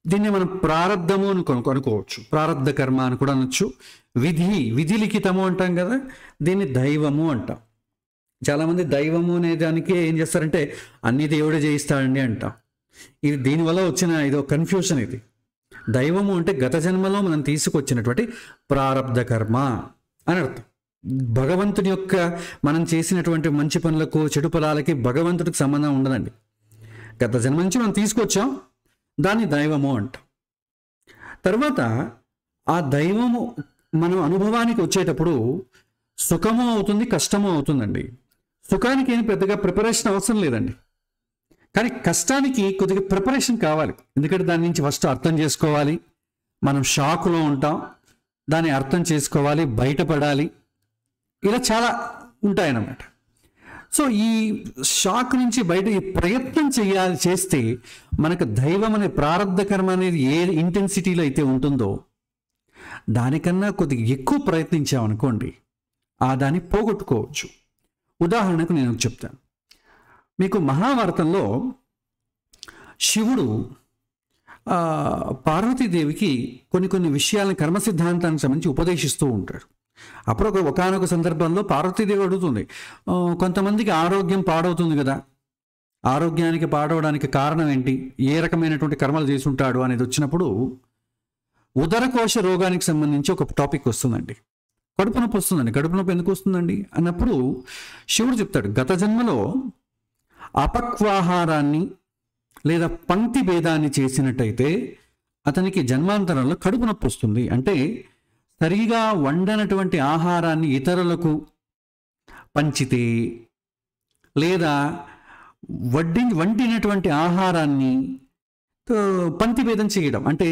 Speaker 1: దీన్ని మనం ప్రారబ్ధము అని అనుకోవచ్చు, ప్రారబ్ధ కర్మ అని కూడా అనొచ్చు, విధి లిఖితము అంటాం కదా, దీన్ని దైవము అంటాం. చాలామంది దైవము అనే దానికి ఏం చేస్తారంటే అన్ని దేవుడే చేయిస్తాడండి అంటాం. ఇది దీనివల్ల వచ్చిన ఇదో కన్ఫ్యూషన్. ఇది దైవము అంటే గత జన్మలో మనం తీసుకొచ్చినటువంటి ప్రారబ్ధ కర్మ అని అర్థం. భగవంతుని యొక్క మనం చేసినటువంటి మంచి పనులకు చెడు ఫలాలకి భగవంతుడికి సంబంధం ఉండదండి. గత జన్మ నుంచి మనం తీసుకొచ్చాం, దాన్ని దైవము అంటాం. తర్వాత ఆ దైవము మనం అనుభవానికి వచ్చేటప్పుడు సుఖము అవుతుంది, కష్టము అవుతుందండి. సుఖానికి ఏం పెద్దగా ప్రిపరేషన్ అవసరం లేదండి, కానీ కష్టానికి కొద్దిగా ప్రిపరేషన్ కావాలి. ఎందుకంటే దాని నుంచి ఫస్ట్ అర్థం చేసుకోవాలి, మనం షాక్లో ఉంటాం, దాన్ని అర్థం చేసుకోవాలి, బయటపడాలి, ఇలా చాలా ఉంటాయన్నమాట. సో ఈ షాక్ నుంచి బయట ఈ ప్రయత్నం చేస్తే మనకు దైవం అనే ప్రారబ్ధ కర్మ అనేది ఏ ఇంటెన్సిటీలో అయితే ఉంటుందో దానికన్నా కొద్దిగా ఎక్కువ ప్రయత్నించామనుకోండి ఆ దాన్ని పోగొట్టుకోవచ్చు. ఉదాహరణకు నేను చెప్తాను మీకు. మహాభారతంలో శివుడు పార్వతీదేవికి కొన్ని విషయాలను కర్మ సిద్ధాంతానికి సంబంధించి ఉపదేశిస్తూ ఉంటాడు. అప్పుడు ఒకానొక సందర్భంలో పార్వతీదేవి అడుగుతుంది, కొంతమందికి ఆరోగ్యం పాడవుతుంది కదా, ఆరోగ్యానికి పాడవడానికి కారణం ఏంటి, ఏ రకమైనటువంటి కర్మలు చేసి ఉంటాడు అనేది వచ్చినప్పుడు ఉదరకోశ రోగానికి సంబంధించి ఒక టాపిక్ వస్తుందండి. కడుపు నొప్పి వస్తుందండి. కడుపు నొప్పి ఎందుకు వస్తుందండి అన్నప్పుడు శివుడు చెప్తాడు, గత జన్మలో అపక్వాహారాన్ని లేదా పంక్తి భేదాన్ని చేసినట్టయితే అతనికి జన్మాంతరంలో కడుపు నొప్పి వస్తుంది. అంటే సరిగా వండనటువంటి ఆహారాన్ని ఇతరులకు పంచితే లేదా వండినటువంటి ఆహారాన్ని పంక్తి భేదం చేయడం, అంటే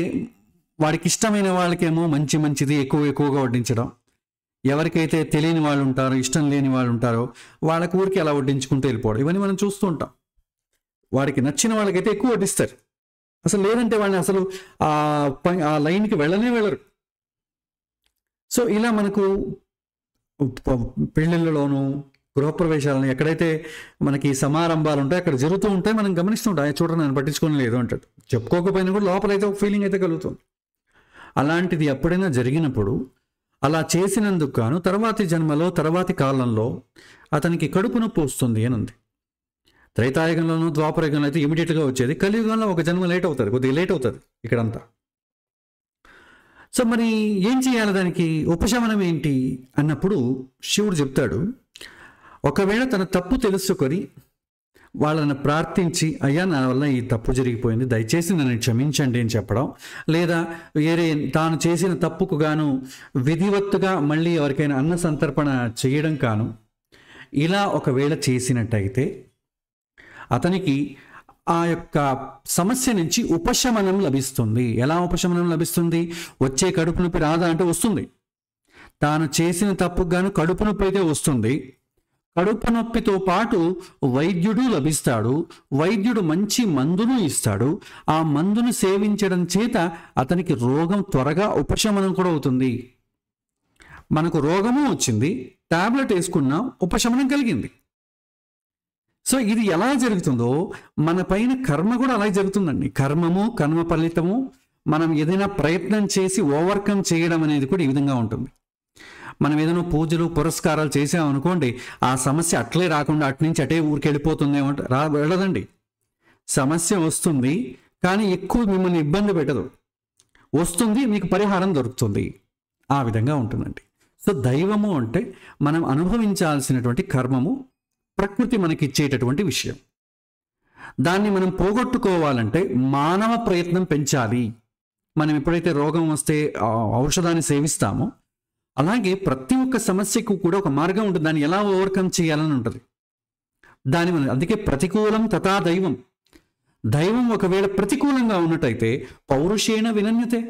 Speaker 1: వాడికి ఇష్టమైన వాళ్ళకేమో మంచిది ఎక్కువగా వడ్డించడం, ఎవరికైతే తెలియని వాళ్ళు ఉంటారో ఇష్టం లేని వాళ్ళు ఉంటారో వాళ్ళకి ఊరికి అలా వడ్డించుకుంటూ వెళ్ళిపోవడం, ఇవన్నీ మనం చూస్తూ ఉంటాం. వాడికి నచ్చిన వాళ్ళకైతే ఎక్కువ వడ్డిస్తారు, అసలు లేదంటే వాళ్ళని అసలు ఆ లైన్కి వెళ్ళరు. సో ఇలా మనకు పెళ్ళిళ్ళలోనూ గృహప్రవేశాలను ఎక్కడైతే మనకి సమారంభాలు ఉంటాయి అక్కడ జరుగుతూ ఉంటాయి, మనం గమనిస్తుంటాం, చూడండి నన్ను పట్టించుకొని లేదు అంటాడు. చెప్పుకోకపోయినా కూడా లోపలైతే ఒక ఫీలింగ్ అయితే కలుగుతుంది. అలాంటిది ఎప్పుడైనా జరిగినప్పుడు అలా చేసినందుకు గాను తర్వాతి జన్మలో తర్వాతి కాలంలో అతనికి కడుపు నొప్పి వస్తుంది అని ఉంది. త్రైతాయుగంలోనూ ద్వాపరయుగంలో అయితే ఇమీడియట్గా వచ్చేది, కలియుగంలో ఒక జన్మ లేట్ అవుతుంది, కొద్దిగా లేట్ అవుతుంది ఇక్కడంతా. సో మరి ఏం చేయాలి, దానికి ఉపశమనం ఏంటి అన్నప్పుడు శివుడు చెప్తాడు, ఒకవేళ తన తప్పు తెలుసుకొని వాళ్ళని ప్రార్థించి అయ్యా నా వల్ల ఈ తప్పు జరిగిపోయింది, దయచేసి నన్ను క్షమించండి అని చెప్పడం, లేదా వేరే తాను చేసిన తప్పుకు గాను విధివత్తుగా మళ్ళీ ఎవరికైనా అన్న సంతర్పణ చేయడం కాను ఇలా ఒకవేళ చేసినట్టయితే అతనికి ఆ యొక్క సమస్య నుంచి ఉపశమనం లభిస్తుంది. ఎలా ఉపశమనం లభిస్తుంది? వచ్చే కడుపు నొప్పి రాదా అంటే వస్తుంది. తాను చేసిన తప్పుకు గాను కడుపు నొప్పి అయితే వస్తుంది. కడుపు నొప్పితో పాటు వైద్యుడు లభిస్తాడు. వైద్యుడు మంచి మందును ఇస్తాడు. ఆ మందును సేవించడం చేత అతనికి రోగం త్వరగా ఉపశమనం కూడా అవుతుంది. మనకు రోగము వచ్చింది, టాబ్లెట్ వేసుకున్నా ఉపశమనం కలిగింది. సో ఇది ఎలా జరుగుతుందో మన పైన కర్మ కూడా అలాగే జరుగుతుందండి. కర్మము కర్మ ఫలితము మనం ఏదైనా ప్రయత్నం చేసి ఓవర్కమ్ చేయడం అనేది కూడా ఈ విధంగా ఉంటుంది. మనం ఏదైనా పూజలు పురస్కారాలు చేసామనుకోండి, ఆ సమస్య అట్లే రాకుండా అటు నుంచి అటే ఊరికి వెళ్ళిపోతుంది ఏమంటే వెళ్ళదండి. సమస్య వస్తుంది కానీ ఎక్కువ మిమ్మల్ని ఇబ్బంది పెట్టదు, వస్తుంది, మీకు పరిహారం దొరుకుతుంది. ఆ విధంగా ఉంటుందండి. సో దైవము అంటే మనం అనుభవించాల్సినటువంటి కర్మము, ప్రకృతి మనకి ఇచ్చేటటువంటి విషయం. దాన్ని మనం పోగొట్టుకోవాలంటే మానవ ప్రయత్నం పెంచాలి. మనం ఎప్పుడైతే రోగం వస్తే ఔషధాన్ని సేవిస్తామో అలాగే ప్రతి ఒక్క సమస్యకు కూడా ఒక మార్గం ఉంటుంది, దాన్ని ఎలా ఓవర్కమ్ చేయాలని ఉంటుంది. అందుకే ప్రతికూలం తథా దైవం. దైవం ఒకవేళ ప్రతికూలంగా ఉన్నట్టయితే పౌరుషేణ వినన్యతే,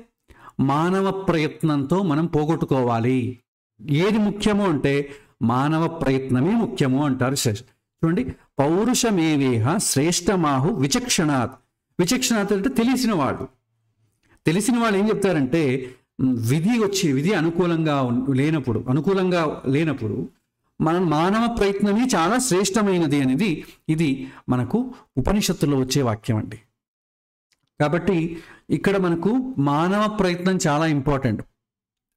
Speaker 1: మానవ ప్రయత్నంతో మనం పోగొట్టుకోవాలి. ఏది ముఖ్యమో అంటే మానవ ప్రయత్నమే ముఖ్యము అంటారు. చూడండి, పౌరుషమేవేహ శ్రేష్టమాహు విచక్షణాత్. విచక్షణాత్ అంటే తెలిసిన వాళ్ళు ఏం చెప్తారంటే విధి అనుకూలంగా లేనప్పుడు మన మానవ ప్రయత్నమే చాలా శ్రేష్టమైనది అనేది ఇది మనకు ఉపనిషత్తుల్లో వచ్చే వాక్యం అండి. కాబట్టి ఇక్కడ మనకు మానవ ప్రయత్నం చాలా ఇంపార్టెంట్.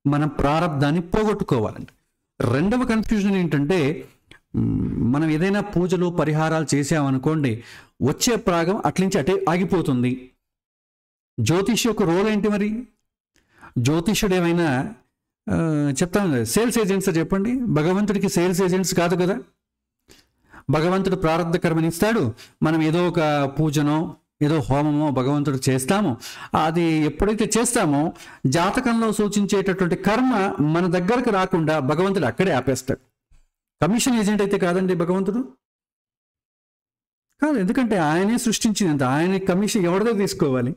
Speaker 1: మనం ప్రారంధాన్ని పోగొట్టుకోవాలండి. రెండవ కన్ఫ్యూజన్ ఏంటంటే, మనం ఏదైనా పూజలు పరిహారాలు చేసామనుకోండి, వచ్చే ప్రాగం అట్లించి అటే ఆగిపోతుంది. జ్యోతిష్య యొక్క రోల్ ఏంటి మరి? జ్యోతిష్యుడు ఏమైనా చెప్తాను కదా, సేల్స్ ఏజెంట్స్ చెప్పండి. భగవంతుడికి సేల్స్ ఏజెంట్స్ కాదు కదా. భగవంతుడు ప్రారంధ కర్మని ఇస్తాడు, మనం ఏదో ఒక పూజనో ఏదో హోమమో భగవంతుడు చేస్తాము. అది ఎప్పుడైతే చేస్తామో జాతకంలో సూచించేటటువంటి కర్మ మన దగ్గరకు రాకుండా భగవంతుడు అక్కడే ఆపేస్తాడు. కమిషన్ ఏజెంట్ అయితే కాదండి భగవంతుడు, కాదు. ఎందుకంటే ఆయనే సృష్టించినంత, ఆయన కమిషన్ ఎవరిదో తీసుకోవాలి.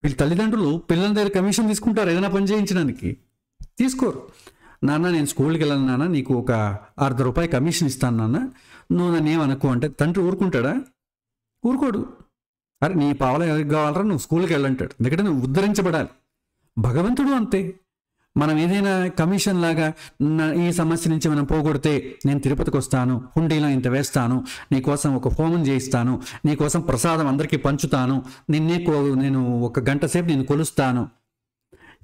Speaker 1: వీళ్ళ తల్లిదండ్రులు పిల్లల దగ్గర కమిషన్ తీసుకుంటారు ఏదైనా పని చేయించడానికి? తీసుకోరు. నాన్న నేను స్కూల్కి వెళ్ళాను నాన్న, నీకు ఒక ₹1/2 కమిషన్ ఇస్తాను నాన్న, నువ్వు నన్ను ఏమనుకో అంటే తండ్రి ఊరుకుంటాడా? ఊరుకోడు. అరే నీ పావల ఎవరికి కావాలరా, నువ్వు స్కూల్కి వెళ్ళంటాడు. ఎందుకంటే నువ్వు ఉద్ధరించబడాలి. భగవంతుడు అంతే. మనం ఏదైనా కమిషన్ లాగా ఈ సమస్య నుంచి మనం పోగొడితే నేను తిరుపతికి వస్తాను, హుండీలో ఇంత వేస్తాను, నీకోసం ఒక హోమం చేయిస్తాను, నీకోసం ప్రసాదం అందరికీ పంచుతాను, నేను 1 గంట సేపు నేను కొలుస్తాను.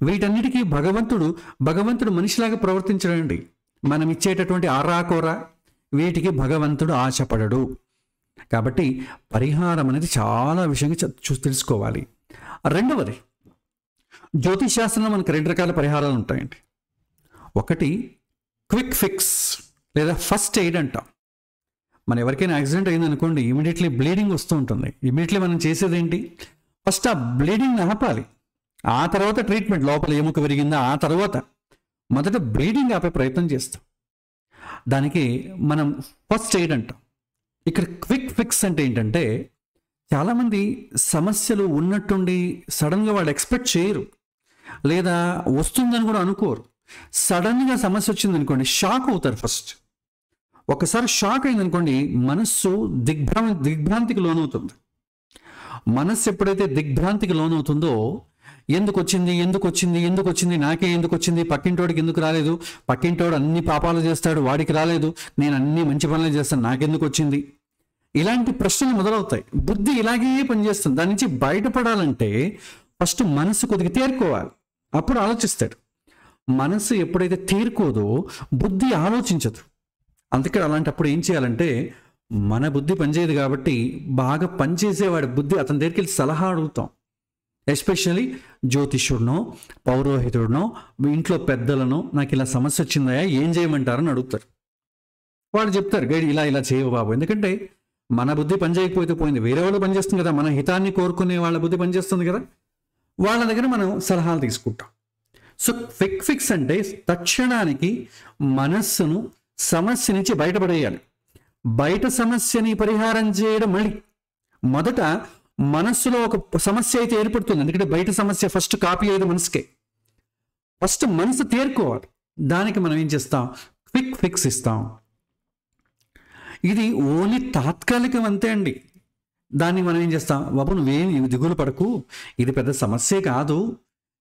Speaker 1: వీటన్నిటికీ భగవంతుడు మనిషిలాగా ప్రవర్తించడండి. మనం ఇచ్చేటటువంటి ఆరాకోరా వీటికి భగవంతుడు ఆశపడడు. కాబట్టి పరిహారం అనేది చాలా విషయంగా తెలుసుకోవాలి. రెండవది, జ్యోతిష్ శాస్త్రంలో మనకు 2 రకాల పరిహారాలు ఉంటాయండి. ఒకటి క్విక్ ఫిక్స్ లేదా ఫస్ట్ ఎయిడ్ అంటాం. మన ఎవరికైనా యాక్సిడెంట్ అయిందనుకోండి, ఇమీడియట్లీ బ్లీడింగ్ వస్తూ ఉంటుంది. ఇమీడియట్లీ మనం చేసేది ఏంటి? ఫస్ట్ ఆ బ్లీడింగ్ ఆపాలి, ఆ తర్వాత ట్రీట్మెంట్. లోపల ఎముక విరిగిందా, ఆ తర్వాత మొదట బ్లీడింగ్ ఆపే ప్రయత్నం చేస్తాం. దానికి మనం ఫస్ట్ ఎయిడ్ అంటాం. ఇక్కడ క్విక్ ఫిక్స్ అంటే ఏంటంటే, చాలామంది సమస్యలు ఉన్నట్టుండి సడన్గా వాళ్ళు ఎక్స్పెక్ట్ చేయరు, లేదా వస్తుందని కూడా అనుకోరు. సడన్గా సమస్య వచ్చింది అనుకోండి, షాక్ అవుతారు. ఫస్ట్ ఒకసారి షాక్ అయిందనుకోండి, మనస్సు దిగ్భ్రాంతికి లోనవుతుంది. మనస్సు ఎప్పుడైతే దిగ్భ్రాంతికి లోనవుతుందో ఎందుకు వచ్చింది, ఎందుకు వచ్చింది, ఎందుకు వచ్చింది, నాకే ఎందుకు వచ్చింది, పక్కింటోడికి ఎందుకు రాలేదు, పక్కింటోడు అన్ని పాపాలు చేస్తాడు వాడికి రాలేదు, నేను అన్ని మంచి పనులు చేస్తాను నాకెందుకు వచ్చింది, ఇలాంటి ప్రశ్నలు మొదలవుతాయి. బుద్ధి ఇలాగే పనిచేస్తుంది. దాని నుంచి బయటపడాలంటే ఫస్ట్ మనసు కొద్దిగా తేరుకోవాలి, అప్పుడు ఆలోచిస్తాడు. మనసు ఎప్పుడైతే తేరుకోదో బుద్ధి ఆలోచించదు. అందుకే అలాంటప్పుడు ఏం చేయాలంటే, మన బుద్ధి పనిచేయదు కాబట్టి బాగా పనిచేసేవాడి బుద్ధి అతని దగ్గరికి వెళ్ళి సలహా అడుగుతాం. ఎస్పెషల్లీ జ్యోతిష్యుడినో పౌరోహితుడినో ఇంట్లో పెద్దలను, నాకు ఇలా సమస్య వచ్చిందయా ఏం చేయమంటారని అడుగుతారు. వాళ్ళు చెప్తారు, గైడ్ ఇలా ఇలా చేయవు బాబు. ఎందుకంటే మన బుద్ధి పనిచేయకపోతే పోయింది, వేరే వాళ్ళు పనిచేస్తుంది కదా, మన హితాన్ని కోరుకునే వాళ్ళ బుద్ధి పనిచేస్తుంది కదా, వాళ్ళ దగ్గర మనం సలహాలు తీసుకుంటాం. సో ఫిక్స్ అంటే తక్షణానికి మనస్సును సమస్య నుంచి బయటపడేయాలి. బయట సమస్యని పరిహారం చేయడం మళ్ళీ మొదట మనస్సులో ఒక సమస్య అయితే ఏర్పడుతుంది. ఎందుకంటే బయట సమస్య ఫస్ట్ కాపీ అయ్యేది మనసుకే. ఫస్ట్ మనసు తేరుకోవాలి. దానికి మనం ఏం చేస్తాం, క్విక్ ఫిక్స్ ఇస్తాం. ఇది ఓన్లీ తాత్కాలికం అంతే అండి. దాన్ని మనం ఏం చేస్తాం, బాబు నువ్వేం దిగులు పడకు, ఇది పెద్ద సమస్యే కాదు,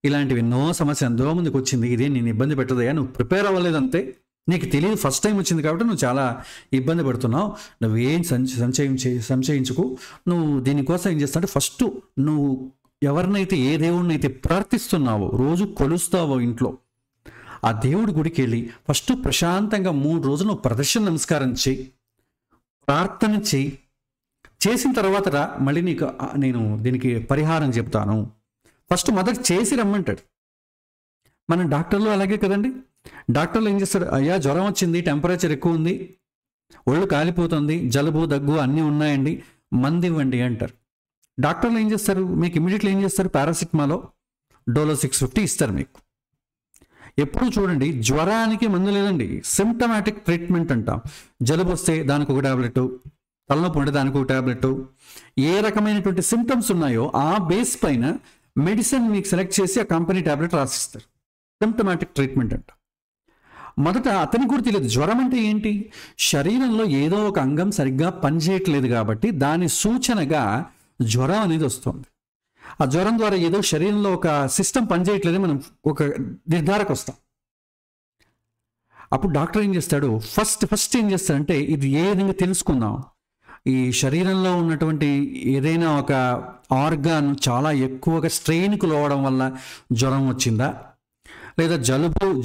Speaker 1: ఇలాంటివి ఎన్నో సమస్య ఎంతో ముందుకు వచ్చింది, ఇదే నేను ఇబ్బంది పెట్టదయ్యా, నువ్వు ప్రిపేర్ అవ్వలేదంతే, నీకు తెలియదు, ఫస్ట్ టైం వచ్చింది కాబట్టి నువ్వు చాలా ఇబ్బంది పడుతున్నావు, నువ్వేం సంశయించుకు, నువ్వు దీనికోసం ఏం చేస్తావు అంటే ఫస్ట్ నువ్వు ఎవరినైతే ఏ దేవుడిని అయితే ప్రార్థిస్తున్నావో, రోజు కొలుస్తావో ఇంట్లో, ఆ దేవుడి గుడికి వెళ్ళి ఫస్ట్ ప్రశాంతంగా 3 రోజులు నువ్వు ప్రదర్శన నమస్కారం చేయి, ప్రార్థన చేయి. చేసిన తర్వాత రా, మళ్ళీ నీకు నేను దీనికి పరిహారం చెప్తాను. ఫస్ట్ మొదట చేసి రమ్మంటాడు. మన డాక్టర్లు అలాగే కదండి. డాక్టర్లు ఏం చేస్తాడు, అయ్యా జ్వరం వచ్చింది, టెంపరేచర్ ఎక్కువ ఉంది, ఒళ్ళు కాలిపోతుంది, జలుబు దగ్గు అన్నీ ఉన్నాయండి, మందు ఇవ్వండి అంటారు. డాక్టర్లు ఏం చేస్తారు, మీకు ఇమీడియట్లీ ఏం చేస్తారు, పారాసిటమాలో డోలో 650 ఇస్తారు మీకు. ఎప్పుడు చూడండి, జ్వరానికి మందు లేదండి, సిమ్టమాటిక్ ట్రీట్మెంట్ అంటాం. జలుబు వస్తే దానికి ఒక టాబ్లెట్, తలనొప్పి ఉంటే దానికి ఒక టాబ్లెట్, ఏ రకమైనటువంటి సిమ్టమ్స్ ఉన్నాయో ఆ బేస్ పైన మెడిసిన్ మీకు సెలెక్ట్ చేసి ఆ కంపెనీ టాబ్లెట్ రాసిస్తారు. సిమ్టమాటిక్ ట్రీట్మెంట్ అంట. మొదట అతనికి కూడా తెలియదు జ్వరం అంటే ఏంటి, శరీరంలో ఏదో ఒక అంగం సరిగ్గా పనిచేయట్లేదు కాబట్టి దాని సూచనగా జ్వరం అనేది వస్తుంది. ఆ జ్వరం ద్వారా ఏదో శరీరంలో ఒక సిస్టమ్ పనిచేయట్లేదు, మనం ఒక నిర్ధారకు వస్తాం. అప్పుడు డాక్టర్ ఏం చేస్తాడు, ఫస్ట్ ఏం చేస్తాడంటే, ఇది ఏ విధంగా తెలుసుకుందాం, ఈ శరీరంలో ఉన్నటువంటి ఏదైనా ఒక ఆర్గాన్ చాలా ఎక్కువగా స్ట్రెయిన్కు లోవడం వల్ల జ్వరం వచ్చిందా, లేదా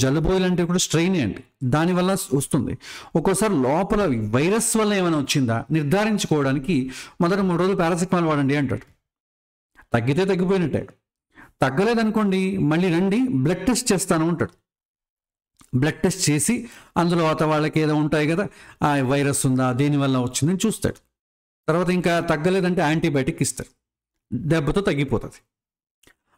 Speaker 1: జలుబు ఇలాంటి కూడా స్ట్రెయిన్ అండి, దానివల్ల వస్తుంది. ఒక్కోసారి లోపల వైరస్ వల్ల ఏమైనా వచ్చిందా నిర్ధారించుకోవడానికి మొదట 3 రోజులు పారాసిటమాల్ వాడండి అంటాడు. తగ్గితే తగ్గిపోయినట్టే, తగ్గలేదనుకోండి మళ్ళీ రండి బ్లడ్ టెస్ట్ చేస్తాను అంటాడు. బ్లడ్ టెస్ట్ చేసి అందులో వాళ్ళకి ఏదో ఉంటాయి కదా, ఆ వైరస్ ఉందా దేనివల్ల వచ్చిందని చూస్తాడు. తర్వాత ఇంకా తగ్గలేదంటే యాంటీబయాటిక్ ఇస్తారు, దెబ్బతో తగ్గిపోతుంది.